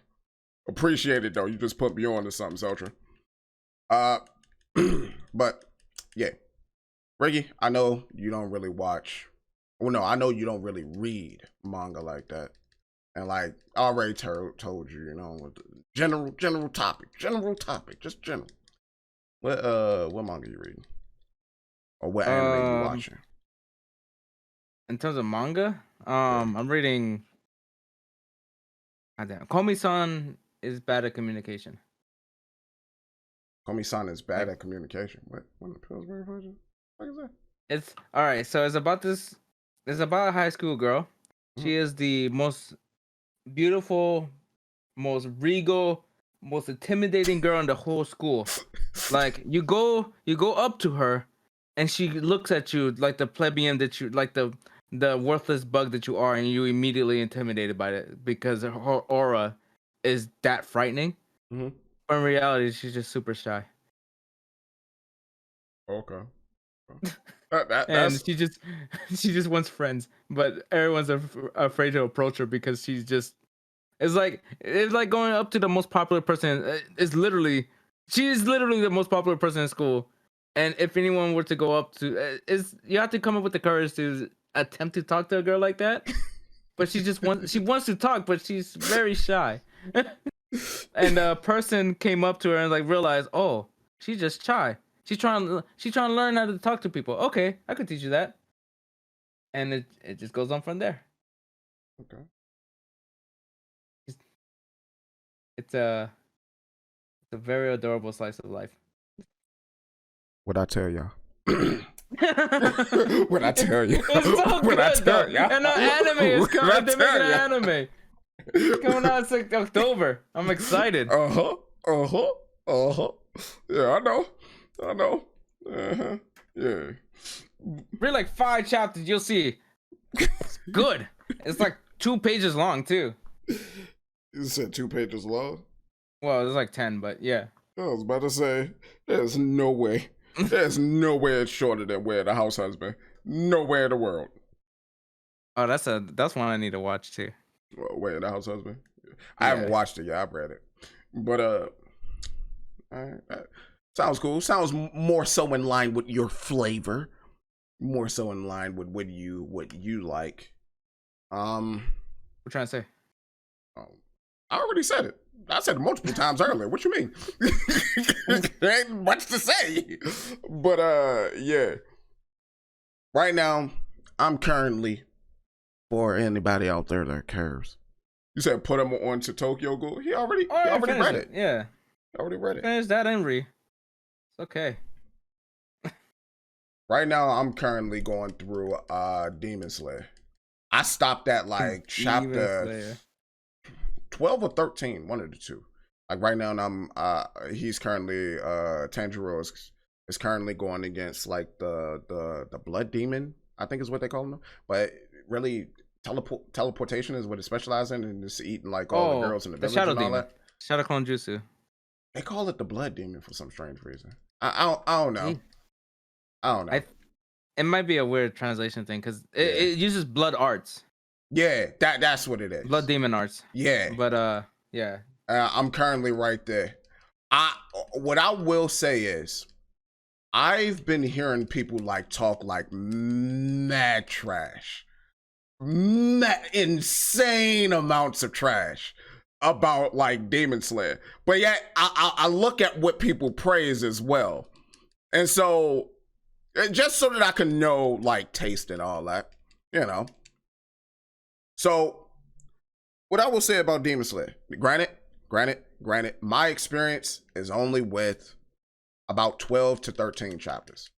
Appreciate it though. You just put me on to something, Seltra. But yeah. Reggie, I know you don't really watch. Well, no, I know you don't really read manga like that. And like I already told you, you know, with the general topic, just general. What manga you reading? Or what anime you watching? In terms of manga, I'm reading. Goddamn, Komi-san is bad at communication. Komi-san is bad at communication. What the Pillsbury version? What is that? It's all right. So it's about this. It's about a high school girl. She is the most beautiful, most regal, most intimidating girl in the whole school. Like you go up to her, and she looks at you like the plebeian that you like, the worthless bug that you are, and you immediately intimidated by it because her aura is that frightening. Mm-hmm. But in reality, she's just super shy. Okay. And she just wants friends, but everyone's afraid to approach her because she's just. It's like going up to the most popular person. She is literally the most popular person in school, and if anyone were to go up to, you have to come up with the courage to attempt to talk to a girl like that. But she wants to talk, but she's very shy. And a person came up to her and like realized, oh, she's just shy. She's trying to learn how to talk to people. Okay, I could teach you that. And it just goes on from there. Okay. It's a very adorable slice of life. What I tell y'all? What I tell you? It's so good, I tell y'all? And anime is coming. They're making an anime. It's coming out in October. I'm excited. Yeah, I know. Yeah. Read like 5 chapters, you'll see. It's good. It's like 2 pages long too. You said 2 pages long? Well, it's like 10, but yeah. I was about to say, there's no way. There's no way it's shorter than Where the House Husband. Nowhere in the world. Oh, that's one I need to watch too. Well, Where the House Husband? I haven't watched it yet. I've read it. But, sounds cool. Sounds more so in line with your flavor. More so in line with what you like. What you trying to say? I already said it. I said it multiple times earlier. What you mean? There ain't much to say. But yeah. Right now, I'm currently, for anybody out there that cares. You said put him on to Tokyo Ghoul. He already read it. Yeah. Already read it. Finish that, Emery. It's okay. Right now, I'm currently going through Demon Slayer. I stopped at like chapter 12 or 13, one of the two. Like right now, I'm he's currently Tanjiro is currently going against like the blood demon, I think is what they call him. But really, teleportation is what it specializes in, and it's eating like all the girls in the village shadow and all demon. that. Shadow Clone Jutsu. They call it the blood demon for some strange reason. I don't know. I don't know. It might be a weird translation thing because it uses blood arts. Yeah, that's what it is. Blood demon arts. Yeah. But yeah. I'm currently right there. What I will say is, I've been hearing people like talk like mad trash, insane amounts of trash about like Demon Slayer. But yet I look at what people praise as well. And so just so that I can know like taste and all that, you know. So what I will say about Demon Slayer, granted, my experience is only with about 12 to 13 chapters.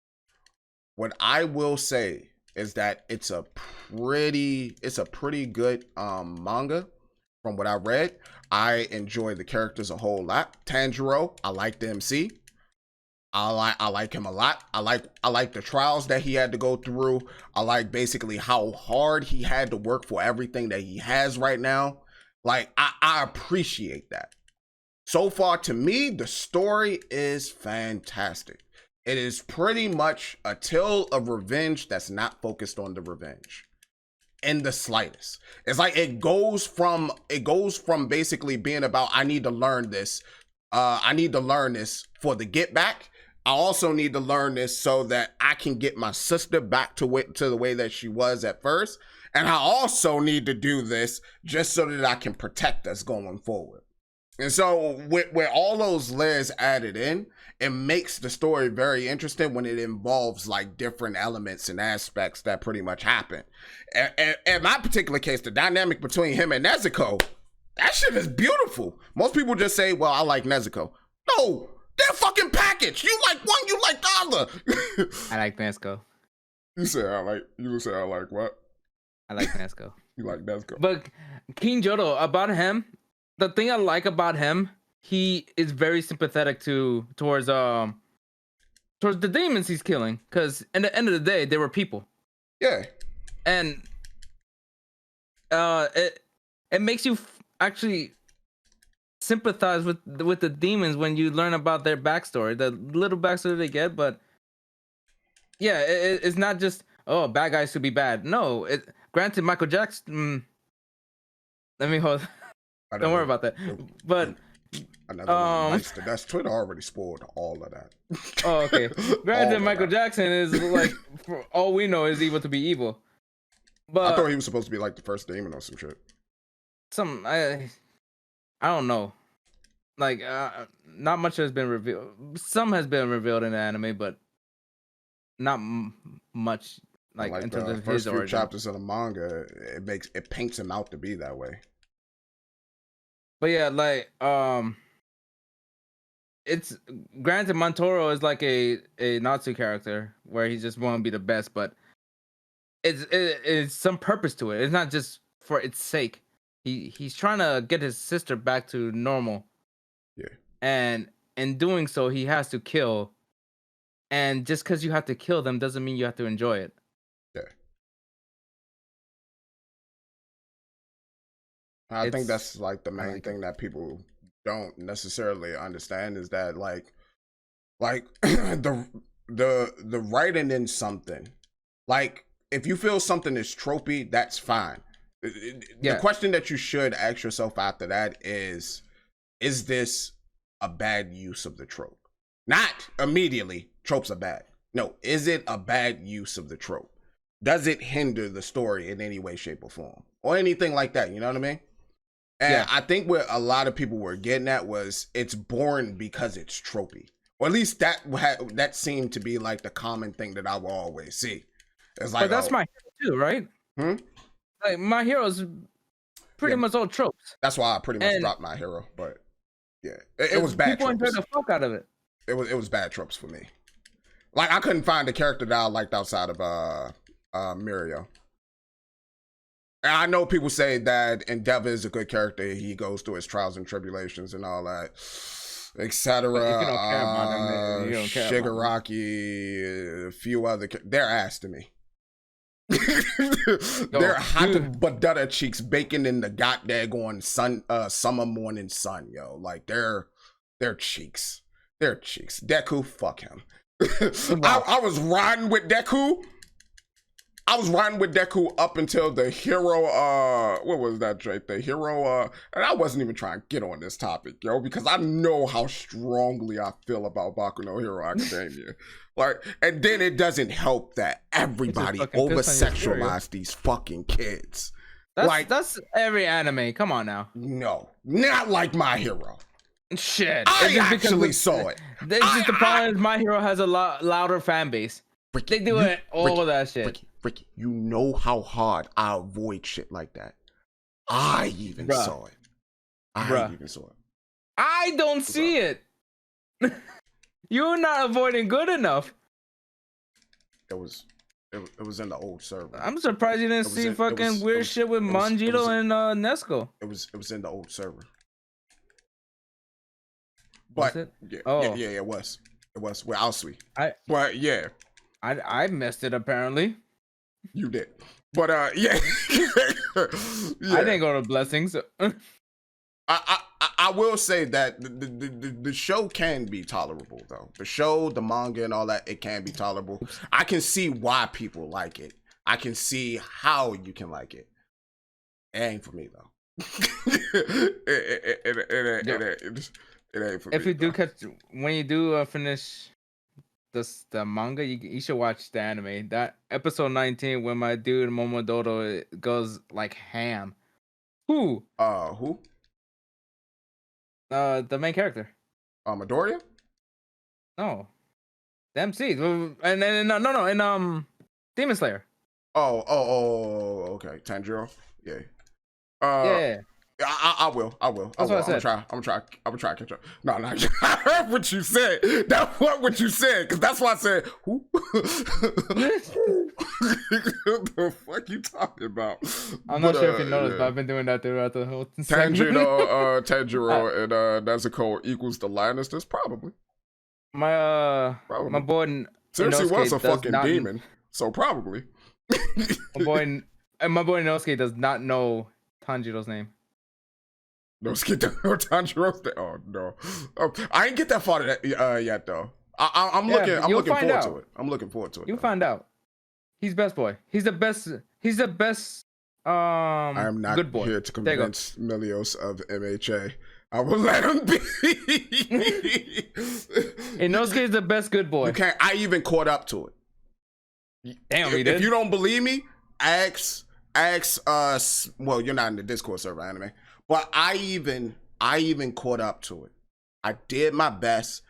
What I will say is that it's a pretty good manga from what I read. I enjoy the characters a whole lot. Tanjiro, I like the MC. I like him a lot. I like the trials that he had to go through. I like basically how hard he had to work for everything that he has right now. Like I appreciate that. So far, to me, the story is fantastic. It is pretty much a tale of revenge that's not focused on the revenge in the slightest. It's like it goes from basically being about I need to learn this. I need to learn this for the get back. I also need to learn this so that I can get my sister back to the way that she was at first. And I also need to do this just so that I can protect us going forward. And so with all those layers added in, it makes the story very interesting when it involves like different elements and aspects that pretty much happen. In my particular case, the dynamic between him and Nezuko, that shit is beautiful. Most people just say, well, I like Nezuko. No, they're fucking packaged. You like one, you like the other. I like Nezuko. You say I like what? I like Nezuko. You like Nezuko. But King Jodo, about him, the thing I like about him, he is very sympathetic towards the demons he's killing. Because in the end of the day, they were people. Yeah. And it makes you actually sympathize with the demons when you learn about their backstory, the little backstory they get. But yeah, it's not just bad guys should be bad. No, granted, Michael Jackson. Let me hold. Don't worry about that. But that's Twitter already spoiled all of that. Oh, okay. Granted, Michael Jackson is like, for all we know, is evil to be evil. But I thought he was supposed to be like the first demon or some shit. I don't know. Like, not much has been revealed. Some has been revealed in the anime, but not much. Like in terms of first his few origin. chapters of the manga, it paints him out to be that way. But yeah, like it's granted Montoro is like a Natsu character where he just want to be the best, but it's some purpose to it. It's not just for its sake. He's trying to get his sister back to normal. Yeah. And in doing so, he has to kill. And just because you have to kill them doesn't mean you have to enjoy it. Yeah. I think that's like the main thing that people don't necessarily understand is that like the writing in something, like if you feel something is tropey, that's fine. The question that you should ask yourself after that is this a bad use of the trope? Not immediately, tropes are bad. No, is it a bad use of the trope? Does it hinder the story in any way, shape, or form? Or anything like that, you know what I mean? And I think what a lot of people were getting at was it's boring because it's tropey. Or at least that seemed to be like the common thing that I will always see. It's like, but that's my hero too, right? Like My Hero's pretty much all tropes. That's why I pretty much dropped My Hero. But yeah, it was bad. People enjoyed the fuck out of it. It was bad tropes for me. Like I couldn't find a character that I liked outside of Mirio. And I know people say that Endeavor is a good character. He goes through his trials and tribulations and all that, etc. Shigaraki, a few other. They're ass to me. They're hot butter cheeks baking in the goddamn summer morning sun, yo. Like they're cheeks. They're cheeks. Deku, fuck him. I was riding with Deku. I was riding with Deku up until the hero, what was that, Drake? The hero, and I wasn't even trying to get on this topic, yo, because I know how strongly I feel about Baku no Hero Academia. Like, and then it doesn't help that everybody over-sexualize these fucking kids. That's every anime. Come on now. No, not like My Hero. Shit. I actually saw it. This is the problem. My Hero has a lot louder fan base. Ricky, they do it all of that shit. Ricky, you know how hard I avoid shit like that. I even saw it. I even saw it. I don't see it. You're not avoiding good enough. It was in the old server. I'm surprised you didn't see fucking weird shit with Manjito and Nesco. It was in the old server. But yeah, it was. It was with Aosui. But yeah. I missed it apparently. You did. But yeah. I didn't go to Blessings. I will say that the show can be tolerable though. The show, the manga and all that, it can be tolerable. I can see why people like it. I can see how you can like it. It ain't for me though. it ain't for me. If you do when you do finish the manga, you should watch the anime. That episode 19 when my dude Momodoro goes like ham. Who? Who? The main character. Midoriya? No. The MC. And then no, in Demon Slayer. Oh, okay. Tanjiro? Yeah. Yeah. I will. I'm gonna try to catch up. No, I heard what you said. That's what you said, because that's why I said, who? What the fuck you talking about? I'm not sure if you noticed, but I've been doing that throughout the whole Tanjiro and Nezuko equals the Lannisters? Probably. My boy seriously was a fucking demon, so probably. my boy Inosuke does not know Tanjiro's name. Inosuke don't know Tanjiro's name? Oh no. I ain't get that far yet though. I'm looking forward to it. I'm looking forward to it. You'll find out. He's best boy. He's the best. I am not good boy. Here to convince Milios of MHA. I will let him be. Inosuke is the best good boy. You can't. I even caught up to it. Damn, he did. If you don't believe me, ask us. Well, you're not in the Discord server, anime, but I even caught up to it. I did my best.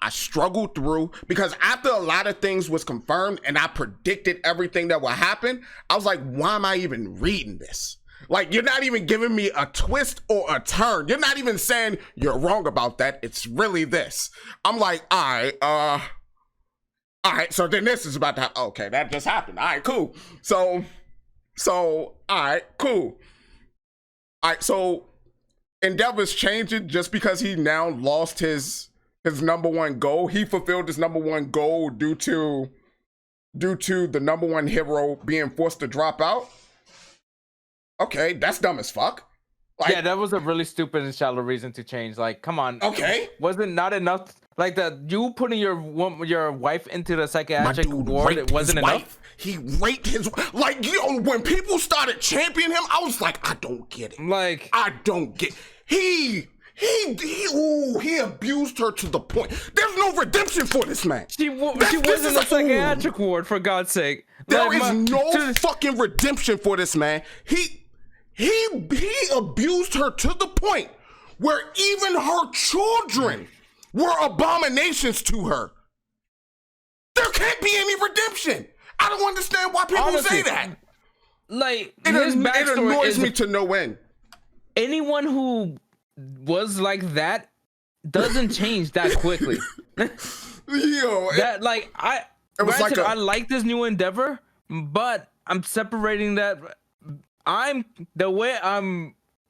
I struggled through, because after a lot of things was confirmed and I predicted everything that would happen, I was like, why am I even reading this? Like, you're not even giving me a twist or a turn. You're not even saying you're wrong about that. It's really this. I'm like, all right, so then this is about to happen. Okay, that just happened. All right, cool. So, all right, cool. All right, so Endeavor's changing just because he now lost his number one goal. He fulfilled his number one goal due to the number one hero being forced to drop out. Okay, that's dumb as fuck. Like, yeah, that was a really stupid and shallow reason to change. Like, come on. Okay. Wasn't not enough? Like, you putting your wife into the psychiatric ward, it wasn't enough? He raped his, like, when people started championing him, I was like, I don't get it. Like, I don't get. He abused her to the point. There's no redemption for this man. She was in the psychiatric ward, for God's sake. There is no fucking redemption for this man. He abused her to the point where even her children were abominations to her. There can't be any redemption. I don't understand why people say that. Like, it annoys me to no end. Anyone who was like that doesn't change that quickly. That, like, I like this new endeavor, but I'm separating that. I'm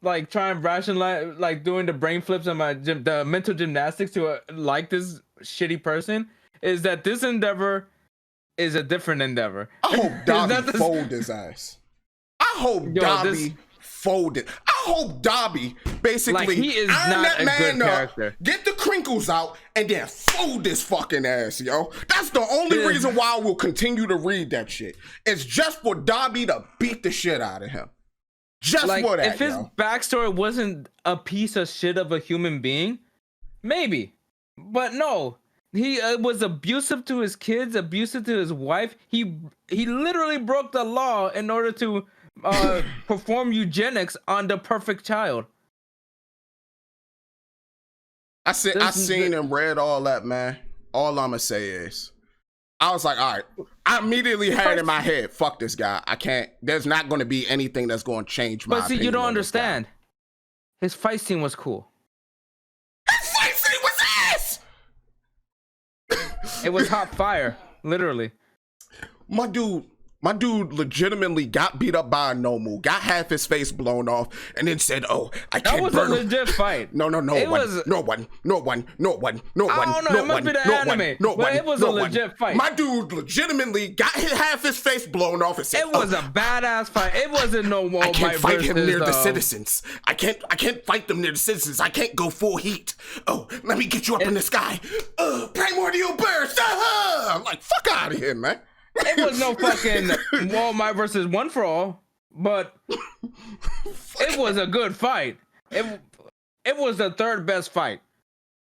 like trying to rationalize, like doing the brain flips and the mental gymnastics to like this shitty person, is that this endeavor is a different endeavor. I hope Dobby fold his ass. I hope Dobby folded. I hope Dobby basically Like, he is iron not that a man good up, character. get the crinkles out, and then fold this fucking ass, yo. That's the only Yeah. reason why I will continue to read that shit. It's just for Dobby to beat the shit out of him. Just Like, for that, if his backstory wasn't a piece of shit of a human being, maybe. But no, he was abusive to his kids, abusive to his wife. He literally broke the law in order to perform eugenics on the perfect child. I seen and read all that, man. All I'ma say is, I was like, all right. I immediately had in my head, fuck this guy. I can't. There's not going to be anything that's going to change my. But see, you don't understand. His fight scene was cool. His fight scene was ass. It was hot fire, literally. My dude legitimately got beat up by a Nomu, got half his face blown off, and then said, "Oh, I can't." That was a legit fight. No one. It must be the anime, but it was a legit fight. My dude legitimately got half his face blown off and said, "It was a badass fight. It wasn't no Wall I can't fight him near the citizens. citizens. I can't fight them near the citizens. I can't go full heat. Oh, let me get you up in the sky. Primordial burst. I'm like, fuck out of here, man." It was no fucking Walmart versus One for All, but it was a good fight. It was the third best fight.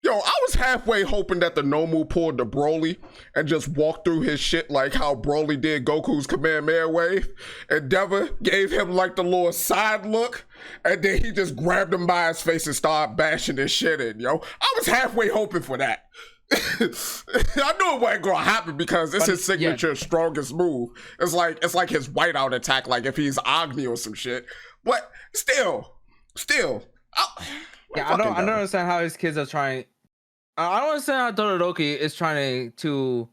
Yo, I was halfway hoping that the Nomu pulled the Broly and just walked through his shit like how Broly did Goku's Kamehameha wave. Endeavor gave him like the little side look, and then he just grabbed him by his face and started bashing his shit in, yo. I was halfway hoping for that. I knew it wasn't gonna happen because it's his signature strongest move. It's like his whiteout attack, like if he's Agni or some shit. But still, I don't understand how his kids are trying. I don't understand how Todoroki is trying to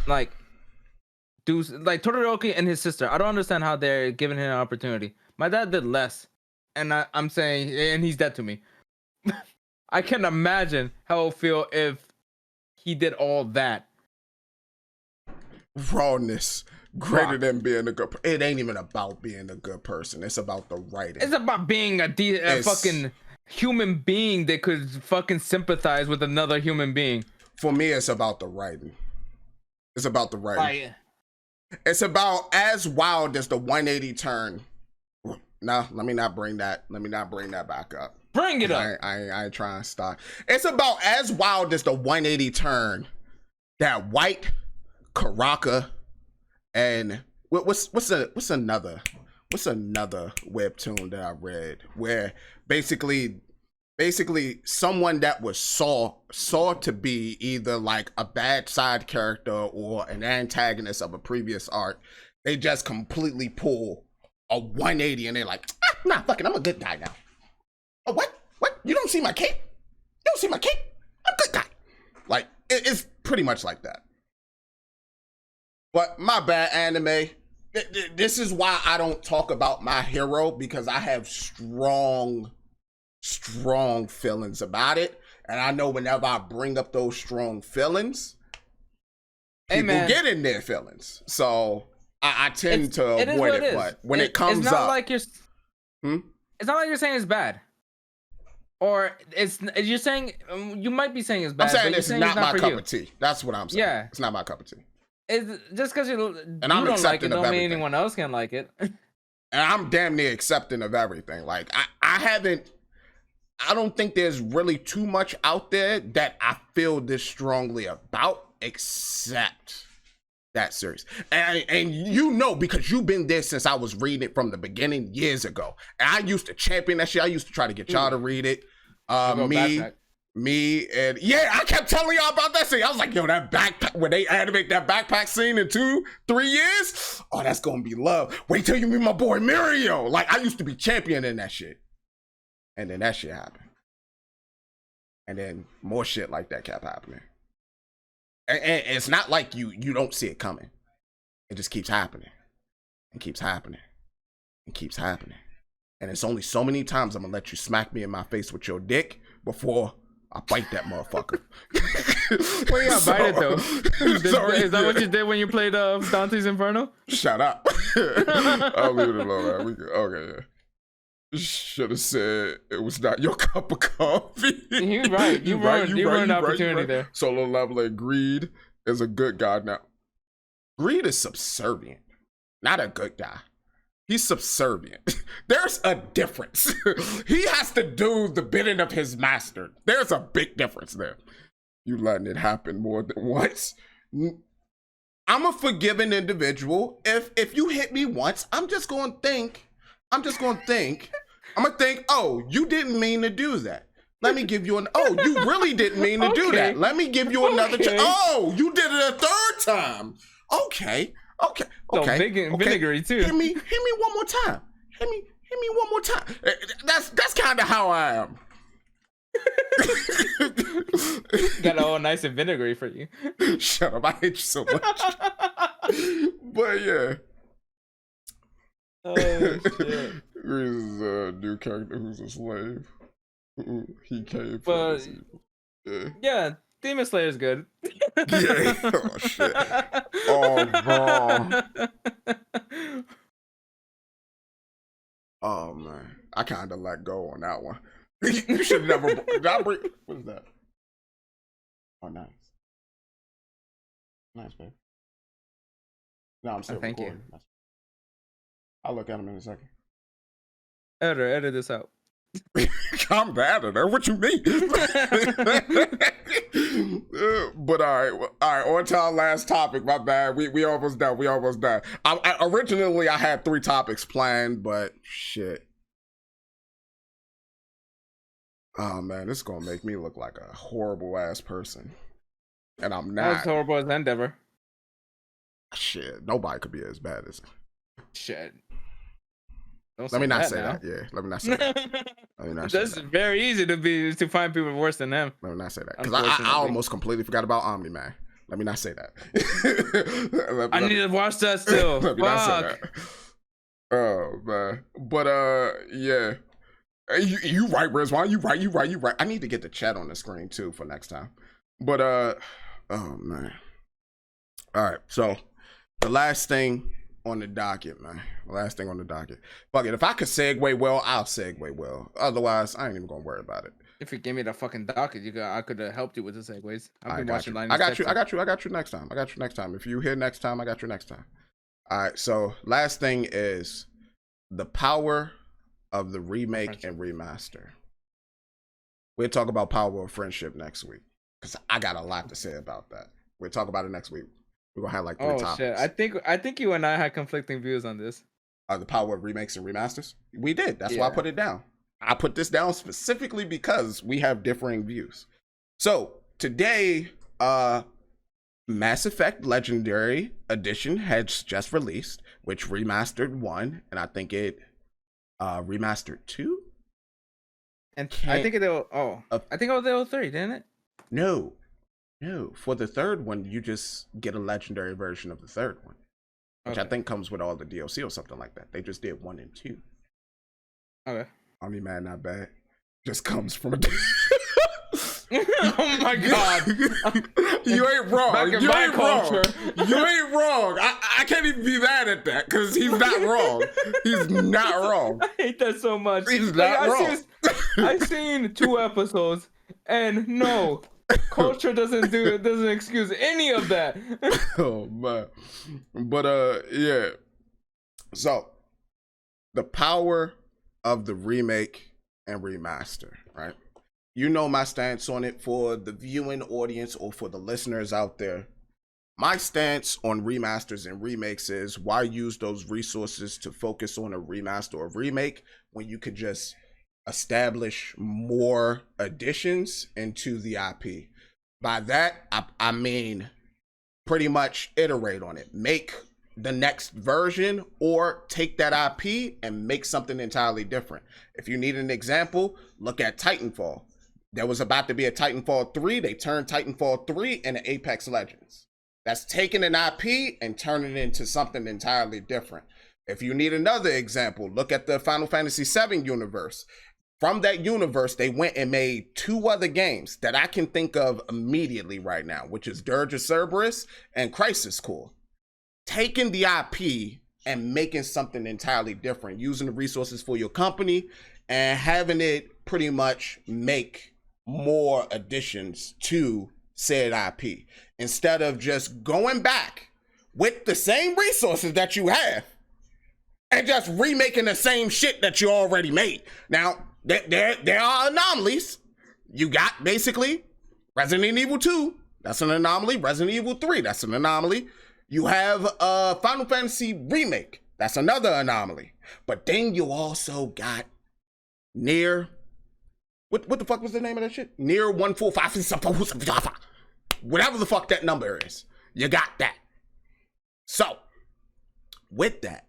like do like Todoroki and his sister. I don't understand how they're giving him an opportunity. My dad did less, and I'm saying, and he's dead to me. I can imagine how it would feel if he did all that. Rawness greater than being a good person. It ain't even about being a good person. It's about the writing. It's about being a fucking human being that could fucking sympathize with another human being. For me, it's about the writing. It's about the writing. It's about as wild as the 180 turn. No, let me not bring that back up. Bring it up. I ain't trying to stop. It's about as wild as the 180 turn that White, Karaka, and what's another webtoon that I read where basically someone that was saw to be either like a bad side character or an antagonist of a previous arc, they just completely pull a 180 and they're like, nah, fuck it, I'm a good guy now. Oh, what? You don't see my cape? You don't see my cape? I'm a good guy. Like, it's pretty much like that. But my bad, anime. This is why I don't talk about my hero, because I have strong feelings about it. And I know whenever I bring up those strong feelings, people get in their feelings. So I tend to avoid it. But when it comes it's not up... like it's not like you're saying it's bad. Or you're saying, you might be saying it's bad. I'm saying it's not my cup of tea. That's what I'm saying. Yeah. It's not my cup of tea. It's just because you don't like it, of don't mean anyone else can like it. And I'm damn near accepting of everything. Like, I don't think there's really too much out there that I feel this strongly about, except that series. And you know, because you've been there since I was reading it from the beginning years ago. And I used to champion that shit. I used to try to get y'all to read it. Me, and yeah, I kept telling y'all about that scene. I was like, yo, that backpack, when they animate that backpack scene in 2-3 years, oh, that's gonna be love. Wait till you meet my boy Mirio. Like, I used to be championing that shit. And then that shit happened. And then more shit like that kept happening. And it's not like you don't see it coming. It just keeps happening. And keeps happening. And keeps happening. And it's only so many times I'm gonna let you smack me in my face with your dick before I bite that motherfucker. Well, you got bite it though. Is that what you did when you played Dante's Inferno? Shut up. I'll leave it alone, man. Okay, yeah. Should have said it was not your cup of coffee. You're right. You ruined the opportunity there. Solo leveling, greed is a good guy now. Greed is subservient, not a good guy. He's subservient. There's a difference. He has to do the bidding of his master. There's a big difference there. You letting it happen more than once. I'm a forgiving individual. If you hit me once, I'm gonna think, oh, you didn't mean to do that. Let me give you oh, you really didn't mean to do that. Let me give you another chance. Oh, you did it a third time. Okay. So vinegary too. Hit me one more time. Hit me one more time. That's kind of how I am. Got it all nice and vinegary for you. Shut up! I hate you so much. But yeah. Oh shit. Grease is a new character who's a slave. He came But from yeah, Demon Slayer is good. Yeah. Oh shit. Oh bro. Oh man, I kind of let go on that one. You should never. What is that? Oh, nice. Nice, babe. No, I'm still thank recording. you. I'll look at him in a second. Edit this out. I'm the editor. What you mean? But all right. On to our last topic. My bad. We almost done. Originally, I had 3 topics planned, but shit. Oh man, this is gonna make me look like a horrible ass person, and I'm not. That was horrible as endeavor. Shit, nobody could be as bad as. Shit. Let me not say that. Yeah, let me not say that. That's very easy to find people worse than them. Let me not say that because I almost completely forgot about Omni Man. Let me not say that. I need to watch that still. Let me not say that. Oh man, but yeah. You right, Rizwan. You right. I need to get the chat on the screen too for next time. But oh man. All right, so the last thing on the docket, man. Fuck it. If I could segue well, I'll segue well. Otherwise, I ain't even gonna worry about it. If you give me the fucking docket, I could have helped you with the segues. I got you. I got you next time. If you here next time, I got you next time. All right. So last thing is the power of the remake and remaster. We'll talk about power of friendship next week because I got a lot to say about that. We'll talk about it next week. We're gonna have like 3 topics. Shit. I think you and I had conflicting views on this. The power of remakes and remasters. We did. That's why I put it down. I put this down specifically because we have differing views. So today, Mass Effect Legendary Edition has just released, which remastered 1, and I think it remastered 2. And I think it was 3, didn't it? No. For the 3rd one, you just get a legendary version of the 3rd one, which I think comes with all the DLC or something like that. They just did 1 and 2. Okay. Omni Man, not bad. Just comes from a. Oh my god. You ain't wrong. You ain't culture. Wrong. You ain't wrong. I can't even be mad at that because he's not wrong. He's not wrong. I hate that so much. He's not wrong. I've seen 2 episodes and no, culture doesn't excuse any of that. Oh man. But yeah. So the power of the remake and remaster, right? You know my stance on it. For the viewing audience or for the listeners out there, my stance on remasters and remakes is why use those resources to focus on a remaster or remake when you could just establish more additions into the IP. By that, I mean pretty much iterate on it. Make the next version or take that IP and make something entirely different. If you need an example, look at Titanfall. There was about to be a Titanfall 3. They turned Titanfall 3 into Apex Legends. That's taking an IP and turning it into something entirely different. If you need another example, look at the Final Fantasy VII universe. From that universe, they went and made 2 other games that I can think of immediately right now, which is Dirge of Cerberus and Crisis Core. Taking the IP and making something entirely different, using the resources for your company and having it pretty much make more additions to said IP instead of just going back with the same resources that you have and just remaking the same shit that you already made. Now, there are anomalies. You got basically Resident Evil 2, that's an anomaly. Resident Evil 3, that's an anomaly. You have Final Fantasy Remake, that's another anomaly. But then you also got Near. What the fuck was the name of that shit? Near 145. Whatever the fuck that number is. You got that. So, with that,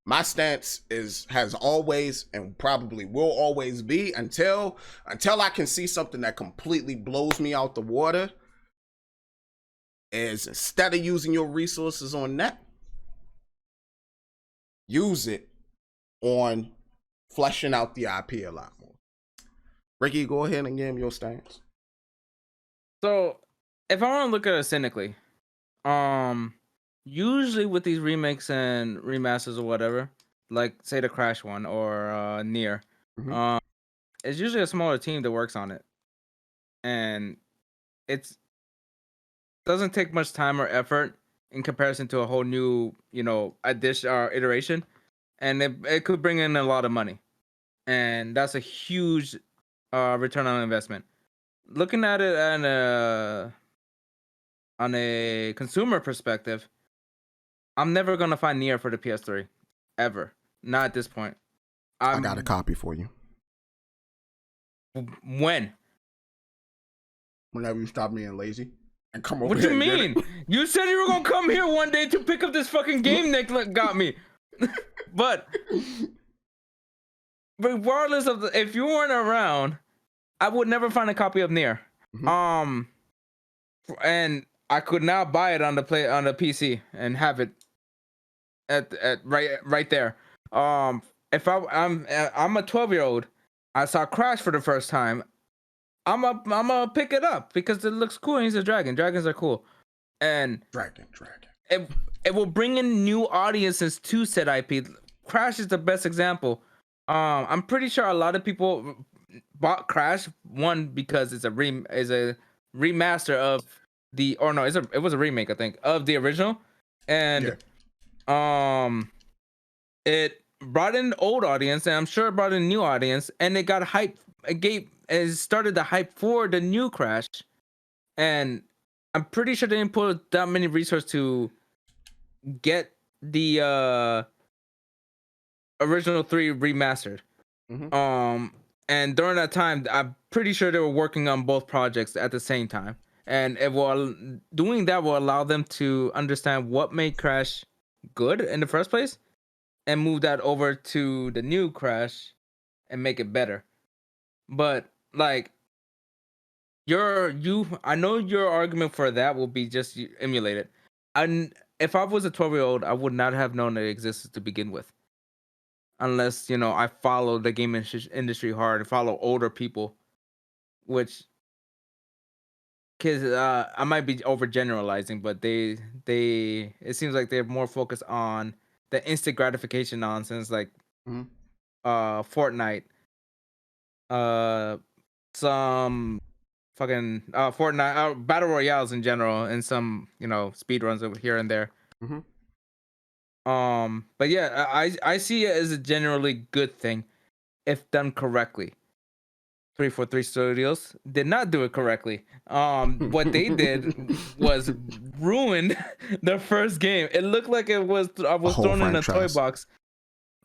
my stance has always and probably will always be until I can see something that completely blows me out the water, is instead of using your resources on that, use it on fleshing out the IP a lot more. Ricky, go ahead and give him your stance. So, if I want to look at it cynically, usually with these remakes and remasters or whatever, like say the Crash one or Near, it's usually a smaller team that works on it, and it doesn't take much time or effort in comparison to a whole new, addition or iteration, and it could bring in a lot of money, and that's a huge return on investment. Looking at it on a consumer perspective, I'm never gonna find Nier for the PS3, ever. Not at this point. I got a copy for you. When? Whenever you stop being lazy and come over. What do you mean? You said you were gonna come here one day to pick up this fucking game that got me. But regardless of if you weren't around, I would never find a copy of Nier. And I could now buy it on the PC and have it at right there. If I'm a 12-year-old, I saw Crash for the first time, I'm gonna pick it up because it looks cool and he's a dragon. Dragons are cool. And dragon. It will bring in new audiences to said IP. Crash is the best example. I'm pretty sure a lot of people bought Crash one because it's a remaster of it was a remake, I think, of the original, and it brought in an old audience, and I'm sure it brought in a new audience, and it got hype. It started the hype for the new Crash, and I'm pretty sure they didn't put that many resources to get the original 3 remastered. And during that time, I'm pretty sure they were working on both projects at the same time. And doing that will allow them to understand what made Crash good in the first place and move that over to the new Crash and make it better. But like I know your argument for that will be just emulate it. And if I was a 12-year-old, I would not have known it existed to begin with. Unless, I follow the game industry hard and follow older people, which, because I might be overgeneralizing, but it seems like they're more focused on the instant gratification nonsense, like Fortnite, some fucking Fortnite, battle royales in general, and some speed runs over here and there. But yeah, I see it as a generally good thing if done correctly. 343 Studios did not do it correctly. What they did was ruin the first game. It looked like I was thrown in a toy box.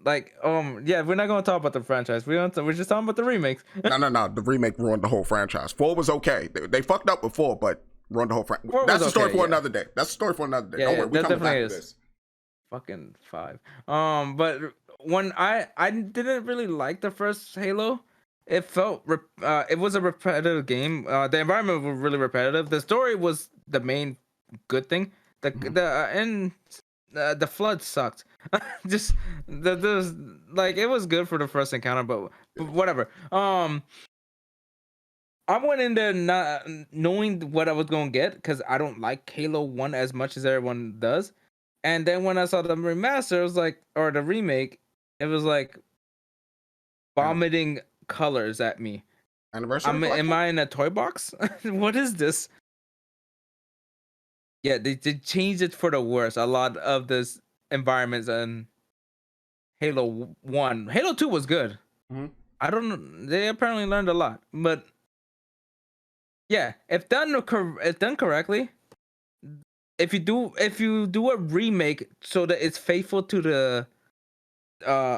Like, yeah, we're not gonna talk about the franchise. We're just talking about the remakes. No. The remake ruined the whole franchise. 4 was okay. They fucked up with 4, but ruined the whole franchise. That's a story for another day. Yeah, Don't worry, we're coming back to this. Fucking 5. But when I didn't really like the first Halo. It felt it was a repetitive game. The environment was really repetitive. The story was the main good thing. The flood sucked. Just it was good for the first encounter, but whatever. I went in there not knowing what I was going to get because I don't like Halo 1 as much as everyone does. And then when I saw the remaster, it was like, or the remake, it was like An- vomiting colors at me. Anniversary Am collection. I in a toy box? What is this? Yeah, they changed it for the worse. A lot of this environments and Halo 1. Halo 2 was good. Hmm. I don't know. They apparently learned a lot. But yeah, if done correctly, if you do a remake so that it's faithful to the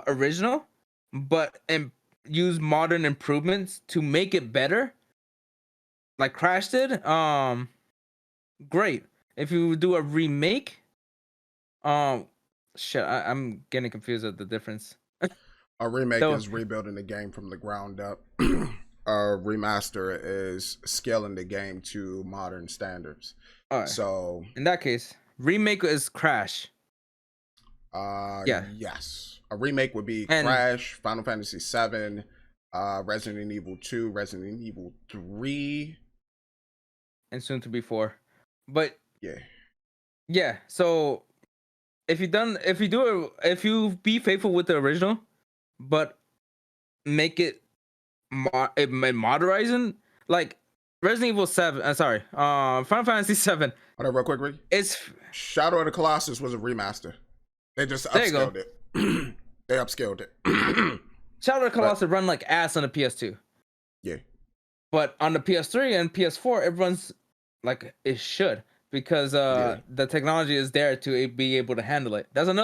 original, but and use modern improvements to make it better, like Crash did, great. If you do a remake, um, shit, I'm getting confused at the difference. A remake So, is rebuilding the game from the ground up. A remaster is scaling the game to modern standards. all right. So, In that case, remake is Crash. Yeah, yes, a remake would be and Crash, Final Fantasy VII, Resident Evil 2, Resident Evil 3. soon to be 4. But Yeah, yeah, so if you be faithful with the original, but make it modernizing, like Resident Evil 7. Sorry, Final Fantasy 7. hold on, real quick, Rick. It's Shadow of the Colossus was a remaster. They just there you go. upscaled it. They upscaled it. Shadow of the But Colossus run like ass on the PS2, yeah, but on the PS3 and PS4 it runs like it should because yeah. the technology is there to be able to handle it. That's a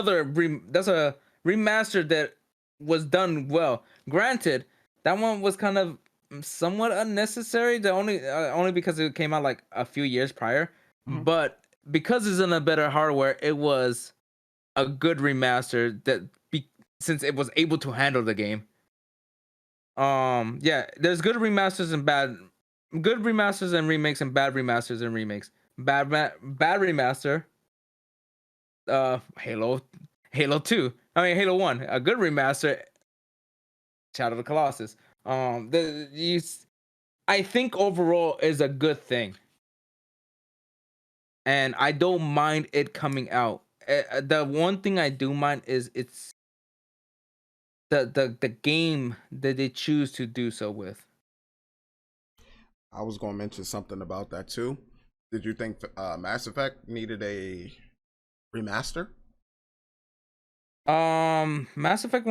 remaster that was done well. Granted, that one was kind of somewhat unnecessary. The only because it came out like a few years prior, Mhm. but because it's in a better hardware, it was a good remaster since it was able to handle the game. Yeah, there's good remasters and remakes and bad remasters and remakes. Bad remaster, Halo 2. I mean Halo 1. A good remaster, Shadow of the Colossus. I think overall is a good thing. And I don't mind it coming out. The one thing I do mind is it's the game that they choose to do so with. I was going to mention something about that too. Did you think Mass Effect needed a remaster? Mass Effect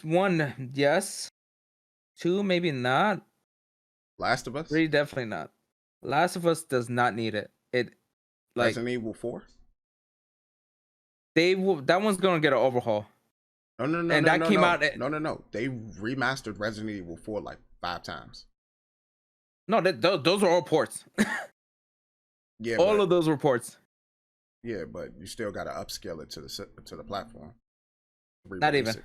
1, yes. 2, maybe not. Last of Us? 3, definitely not. Last of Us does not need it. It like Resident Evil 4? that one's gonna get an overhaul. No, no, no, And no, that no, came out. no, no, no, no. They remastered Resident Evil 4 like 5 times. No, those are all ports. Yeah, All but of those were ports. you still got to upscale it to the platform. Not Re-release even.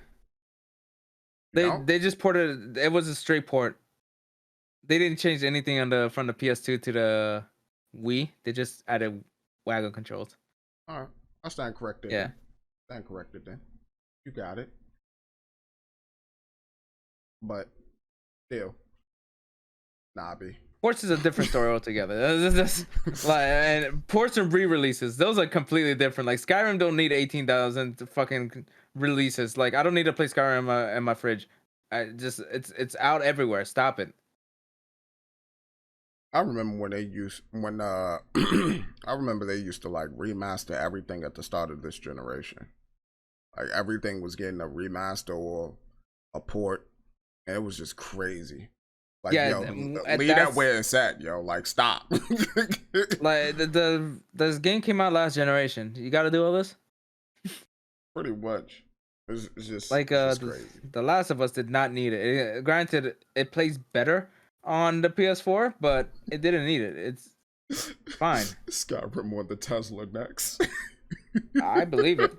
it. You don't? They just ported. It was a straight port. They didn't change anything from the PS2 to the Wii. They just added wagon controls. All right, I'll stand corrected Yeah. then. Stand corrected then. You got it. But still, nah, B. Ports is a different story altogether. Like and ports and re-releases, those are completely different. Like Skyrim don't need 18,000 fucking releases. Like I don't need to play Skyrim in my fridge. I just it's out everywhere. Stop it. I remember when I remember they used to like remaster everything at the start of this generation. Like everything was getting a remaster or a port, and it was just crazy. Like, Yeah, yo, leave that that's where it's at, yo. Like, stop. like this game came out last generation. You got to do all this. Pretty much. It's Like just crazy. the Last of Us did not need it. Granted, it plays better on the PS4, but it didn't need it. It's fine. Skyrim on the Tesla next. I believe it.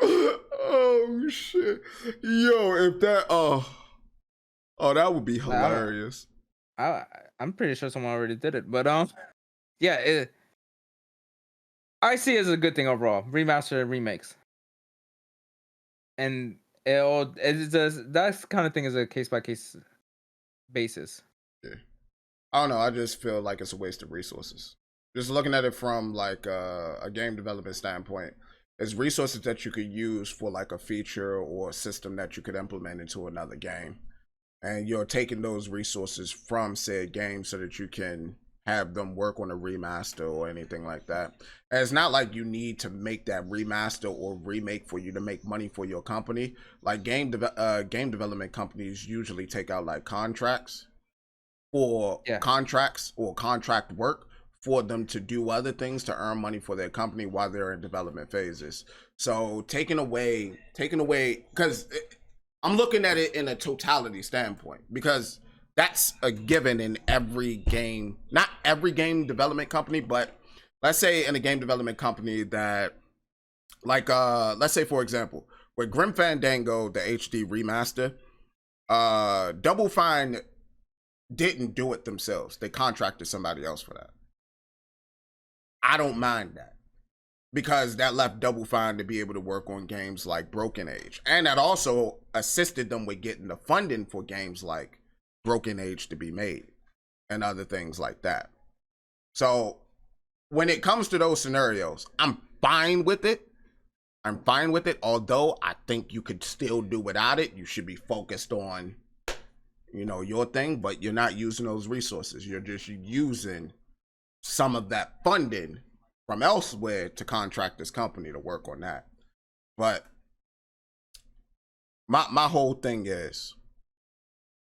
Oh shit. Yo, if that that would be Like, hilarious. I'm pretty sure someone already did it, but yeah, I see it as a good thing overall. Remaster and remakes, and that kind of thing is a case by case basis. Yeah. I don't know, I just feel like it's a waste of resources. Just looking at it from like a game development standpoint, It's resources that you could use for like a feature or a system that you could implement into another game. And you're taking those resources from said game so that you can have them work on a remaster or anything like that. And it's not like you need to make that remaster or remake for you to make money for your company. Like game development companies usually take out like contracts or contract work for them to do other things to earn money for their company while they're in development phases. So taking away, because I'm looking at it in a totality standpoint, because that's a given in every game, not every game development company, but let's say in a game development company that, like, let's say for example, with Grim Fandango, the HD remaster, Double Fine didn't do it themselves. They contracted somebody else for that. I don't mind that, because that left Double Fine to be able to work on games like Broken Age, and that also assisted them with getting the funding for games like Broken Age to be made and other things like that. So when it comes to those scenarios, I'm fine with it. Although I think you could still do without it. You should be focused on, your thing, but you're not using those resources. You're just using some of that funding from elsewhere to contract this company to work on that. But my whole thing is,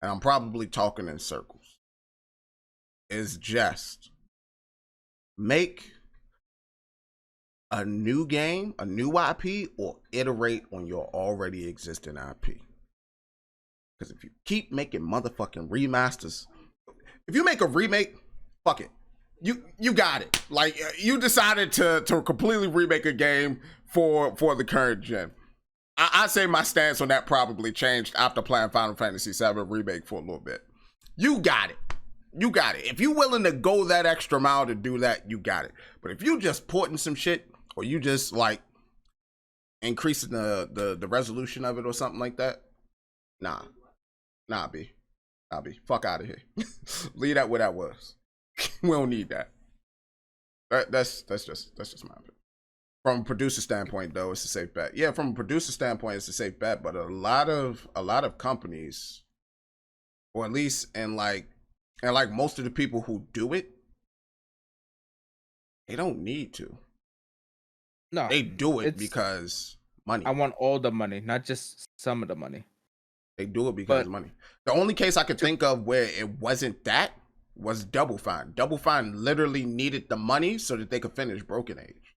and I'm probably talking in circles, is just make a new game, a new IP, or iterate on your already existing IP. Because if you keep making motherfucking remasters, if you make a remake, fuck it. You got it. Like, you decided to completely remake a game for the current gen. I say my stance on that probably changed after playing Final Fantasy VII Remake for a little bit. You got it. If you're willing to go that extra mile to do that, you got it. But if you just porting some shit, or you just like increasing the resolution of it or something like that, nah, B. Fuck out of here. Leave that where that was. We don't need that. That's just my opinion. From a producer standpoint, though, it's a safe bet. Yeah, from a producer standpoint, it's a safe bet. But a lot of companies, or at least and like most of the people who do it, they don't need to. No, they do it because money. I want all the money, not just some of the money. They do it because of money. The only case I could think of where it wasn't that was Double Fine. Double Fine literally needed the money so that they could finish Broken Age.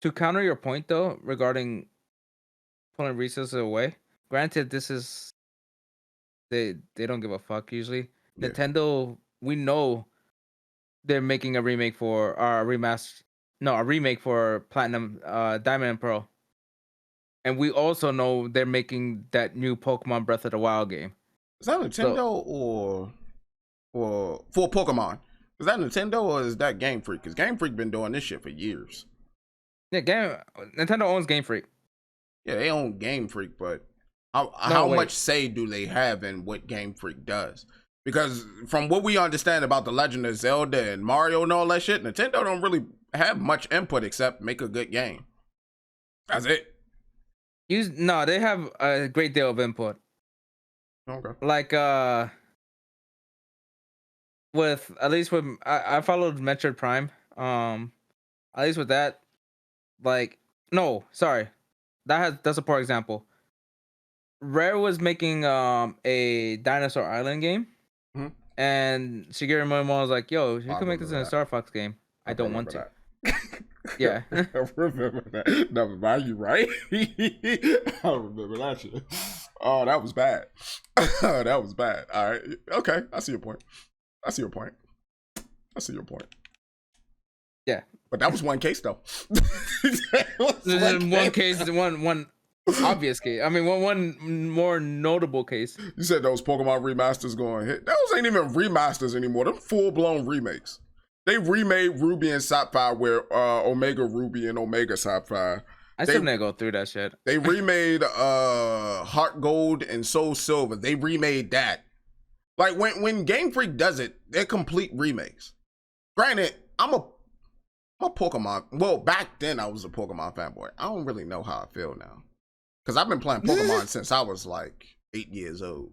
To counter your point, though, regarding pulling resources away, granted, this is they don't give a fuck usually. Yeah. Nintendo, we know they're making a remake for a remake for Platinum, Diamond and Pearl, and we also know they're making that new Pokemon Breath of the Wild game. Is that Nintendo or for Pokemon? Is that Nintendo or is that Game Freak? Because Game Freak been doing this shit for years. Yeah, Nintendo owns Game Freak. Yeah, they own Game Freak, but how much say do they have in what Game Freak does? Because from what we understand about The Legend of Zelda and Mario and all that shit, Nintendo don't really have much input except make a good game. That's it. They have a great deal of input. Okay. Like with I followed Metroid Prime. At least with that, that's a poor example. Rare was making a Dinosaur Island game. Mm-hmm. And Shigeru Miyamoto was like, "Yo, you can make this in a Star Fox game." I don't want to. Yeah. I remember that. Never mind, you right? I remember that shit. Oh, that was bad. That was bad. All right. Okay. I see your point. Yeah. But that was one case, though. one case, one obvious case. I mean, one more notable case. You said those Pokemon remasters going hit. Those ain't even remasters anymore. Them full-blown remakes. They remade Ruby and Sapphire where Omega Ruby and Omega Sapphire. I still didn't go through that shit. They remade Heart Gold and Soul Silver. They remade that. Like when Game Freak does it, they're complete remakes. Granted, I'm a Pokemon. Well, back then I was a Pokemon fanboy. I don't really know how I feel now because I've been playing Pokemon since I was like 8 years old.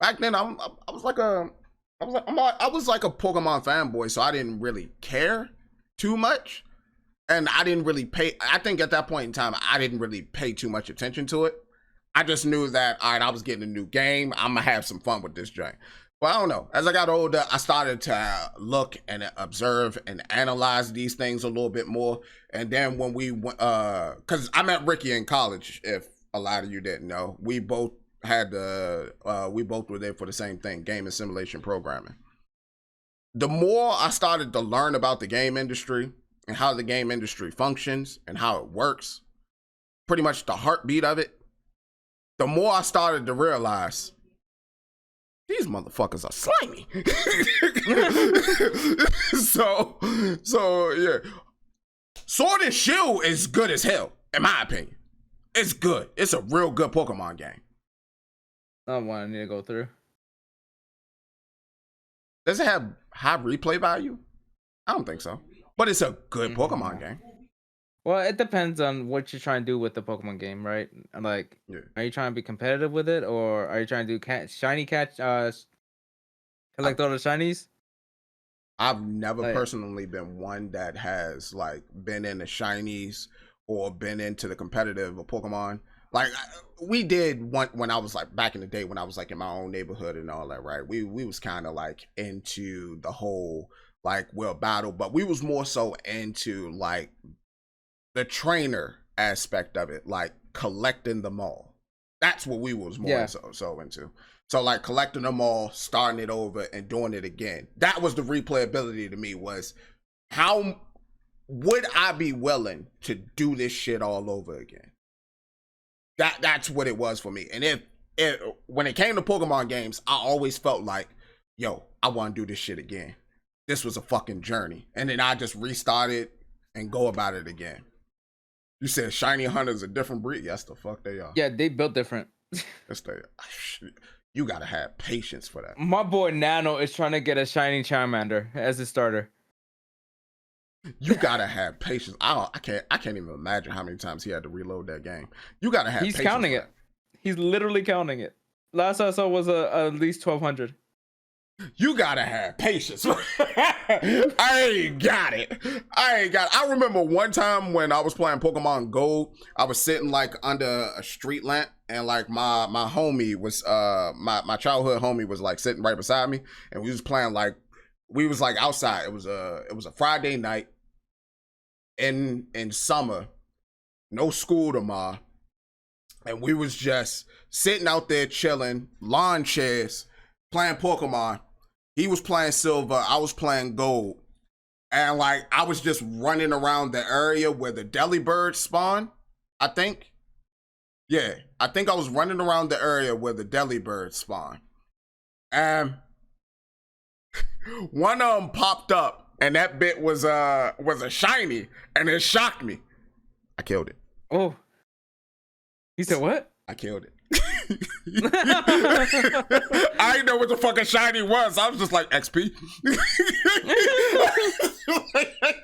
Back then, I was like a I was like a Pokemon fanboy, so I didn't really care too much, and I didn't really pay. I think at that point in time, I didn't really pay too much attention to it. I just knew that all right, I was getting a new game. I'm gonna have some fun with this joint. But I don't know. As I got older, I started to look and observe and analyze these things a little bit more. And then when we went, because I met Ricky in college. If a lot of you didn't know, we both we both were there for the same thing, game and simulation programming. The more I started to learn about the game industry and how the game industry functions and how it works, pretty much the heartbeat of it, the more I started to realize these motherfuckers are slimy. so yeah. Sword and Shield is good as hell, in my opinion. It's good. It's a real good Pokemon game. Not one I need to go through. Does it have high replay value? I don't think so. But it's a good Pokemon game. Well, it depends on what you're trying to do with the Pokemon game, right? Like, Yeah. are you trying to be competitive with it, or are you trying to do shiny catch, collect all the shinies? I've never personally been one that has like been in the shinies or been into the competitive of Pokemon. Like we did one when I was like back in the day when I was like in my own neighborhood and all that, right? We was kind of like into the whole like battle, but we was more so into like the trainer aspect of it, like collecting them all. That's what we was more so into. So like collecting them all, starting it over, and doing it again. That was the replayability to me. Was how would I be willing to do this shit all over again? That's what it was for me. And if when it came to Pokemon games, I always felt like, yo, I want to do this shit again. This was a fucking journey, and then I just restarted and go about it again. You said Shiny Hunter's a different breed. Yes, the fuck they are. Yeah, they built different. You gotta have patience for that. My boy Nano is trying to get a shiny Charmander as a starter. You gotta have patience. I can't even imagine how many times he had to reload that game. You gotta have. He's patience counting it. He's literally counting it. Last I saw was at least 1,200. You gotta have patience. I ain't got it. I remember one time when I was playing Pokemon Gold, I was sitting like under a street lamp, and like my homie was my childhood homie was like sitting right beside me, and we was playing like we was like outside. It was a Friday night in summer, no school tomorrow, and we was just sitting out there chilling, lawn chairs, playing Pokemon. He was playing Silver, I was playing Gold. And like I was just running around the area where the Delibirds spawn, I think. Yeah, I think I was running around the area where the Delibirds spawn. And one of them popped up, and that bit was a shiny, and it shocked me. I killed it. Oh. He said what? I killed it. I didn't know what the fucking shiny was. I was just like XP.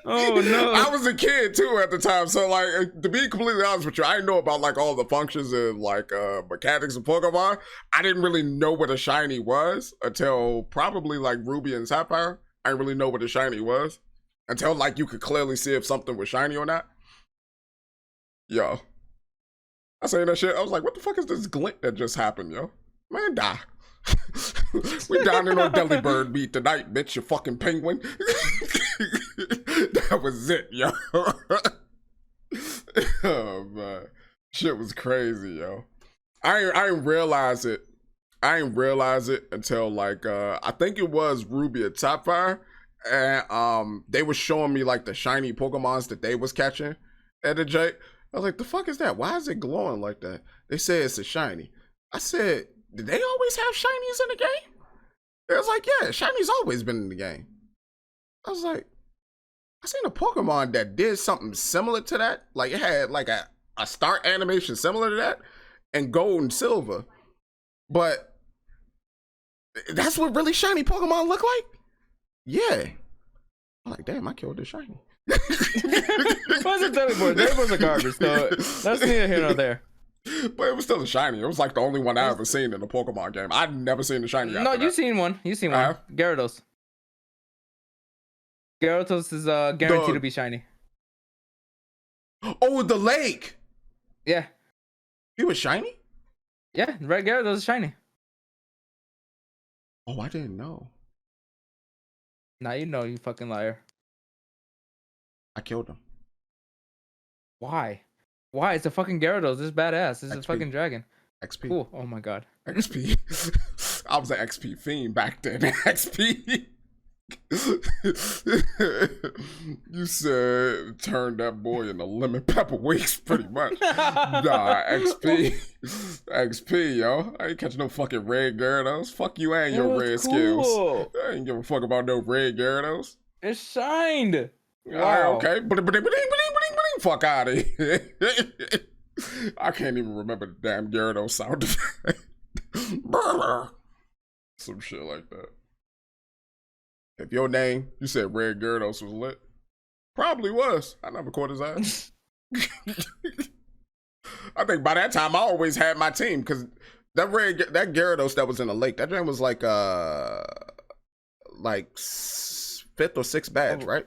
Oh no! I was a kid too at the time, so like to be completely honest with you, I didn't know about like all the functions and like mechanics of Pokemon. I didn't really know what a shiny was until probably like Ruby and Sapphire. I didn't really know what a shiny was until like you could clearly see if something was shiny or not. Yo. I saying that shit, I was like, what the fuck is this glint that just happened, yo? Man, die. We dining on Delibird meat tonight, bitch, you fucking penguin. That was it, yo. Oh, man. Shit was crazy, yo. I didn't realize it. I didn't realize it until, like, I think it was Ruby and Sapphire. And they were showing me, like, the shiny Pokemons that they was catching at the J. I was like, the fuck is that? Why is it glowing like that? They say it's a shiny. I said, did they always have shinies in the game? It was like, yeah, shinies always been in the game. I was like, I seen a Pokemon that did something similar to that. Like it had like a start animation similar to that and Gold and Silver. But that's what really shiny Pokemon look like? Yeah. I'm like, damn, I killed the shiny. What's a teleport? Teleports are garbage, so that's neither here nor there. But it was still a shiny. It was like the only one I ever seen in a Pokemon game. I'd never seen the shiny. No, you've seen one. You've seen one. Gyarados. Gyarados is guaranteed to be shiny. Oh, the lake. Yeah. He was shiny? Yeah, Red Gyarados is shiny. Oh, I didn't know. Now you know, you fucking liar. I killed him. Why? Why? It's a fucking Gyarados. This is badass. This is a fucking dragon. XP. Cool. Oh my god. XP. I was an XP fiend back then. XP. You said turn that boy into lemon pepper weeks, pretty much. Nah, XP. XP, yo. I ain't catching no fucking red Gyarados. Fuck you and your red skills. I ain't give a fuck about no red Gyarados. It shined. Wow. Okay. Fuck out of here. I can't even remember the damn Gyarados sound effect. Some shit like that. If your name, you said Red Gyarados was lit, probably was. I never caught his ass. I think by that time I always had my team because that Gyarados that was in the lake, that dream was like fifth or sixth badge, right?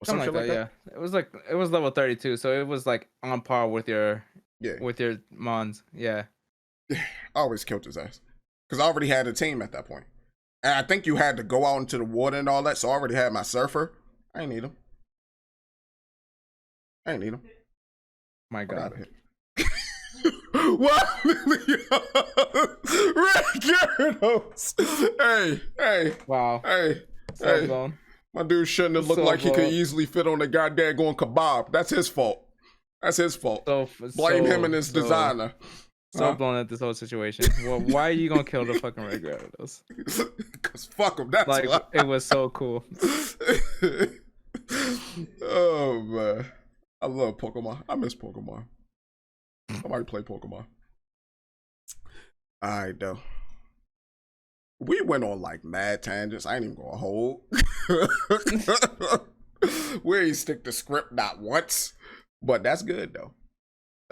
Or something like that, yeah. It was level 32, so it was like on par with your Mons. Yeah. I always killed his ass because I already had a team at that point. And I think you had to go out into the water and all that, so I already had my surfer. I ain't need him. My God. What? Red Gyarados. Hey. Wow. Hey. Blown. My dude shouldn't have looked like he could easily fit on the goddamn going kebab. That's his fault. Blame him and his designer. So blown at this whole situation. Well, why are you gonna kill the fucking Red Gyarados? Cause fuck him. That's like why. It was so cool. Oh man, I love Pokemon. I miss Pokemon. I might play Pokemon. All right, though. We went on like mad tangents. I ain't even gonna hold. We ain't stick to script not once, but that's good though.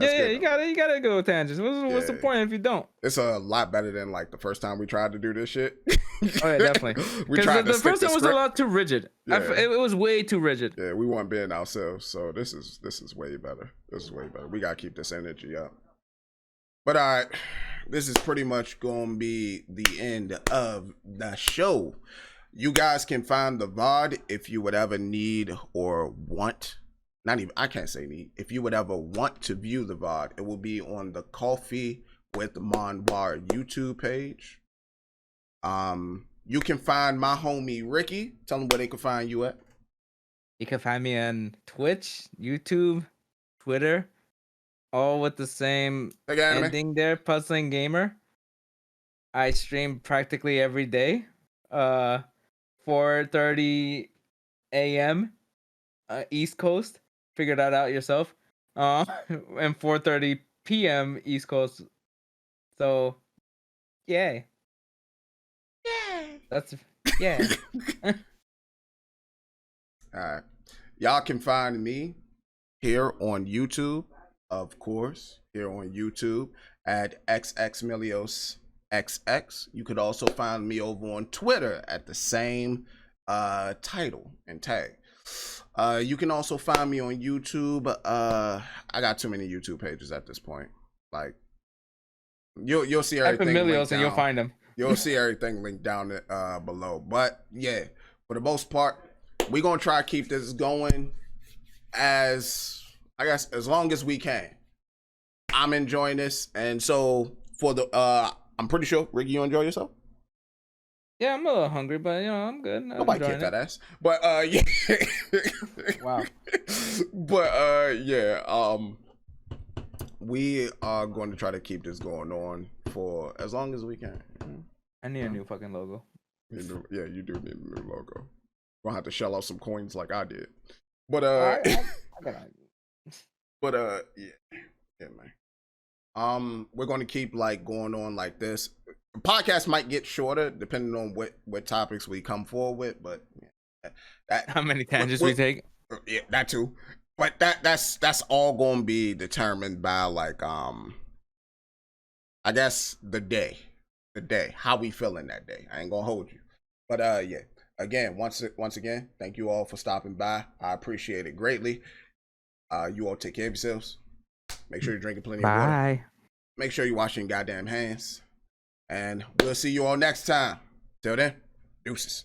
You gotta go tangents. What's the point if you don't? It's a lot better than like the first time we tried to do this shit. Oh yeah, definitely. Because the first time was a lot too rigid. Yeah. It was way too rigid. Yeah, we weren't being ourselves. So this is way better. We gotta keep this energy up. But all right, this is pretty much gonna be the end of the show. You guys can find the VOD if you would ever need or want. I can't say need. If you would ever want to view the VOD, it will be on the Coffee with Manhwa YouTube page. You can find my homie Ricky. Tell them where they can find you at. You can find me on Twitch, YouTube, Twitter, all with the same ending there, Puzzling Gamer. I stream practically every day, 4:30 a.m. East Coast. Figure that out yourself. And 4:30 p.m. East Coast. So, yay. That's yeah. All right. Y'all can find me here on YouTube, of course, here on YouTube at XXMiliosXX. You could also find me over on Twitter at the same title and tag. You can also find me on YouTube. I got too many YouTube pages at this point. Like you'll see everything. Milios and you'll find them. You'll see everything linked down below. But yeah, for the most part, we're gonna try to keep this going as long as we can. I'm enjoying this, and so for the I'm pretty sure Ricky, you enjoy yourself. Yeah, I'm a little hungry, but I'm good. Nobody kicked that ass. But yeah. Wow. But yeah, we are going to try to keep this going on for as long as we can. I need a new fucking logo. You do need a new logo. Gonna have to shell out some coins like I did. But but yeah, man. We're gonna keep like going on like this. The podcast might get shorter depending on what topics we come forward with, but yeah. That How many tangents we take? yeah, that too. But that's all gonna be determined by like I guess the day, how we feeling that day. I ain't gonna hold you, but yeah. Again, once again, thank you all for stopping by. I appreciate it greatly. You all take care of yourselves. Make sure you're drinking plenty of water. Bye. Make sure you're washing your goddamn hands. And we'll see you all next time. Till then, deuces.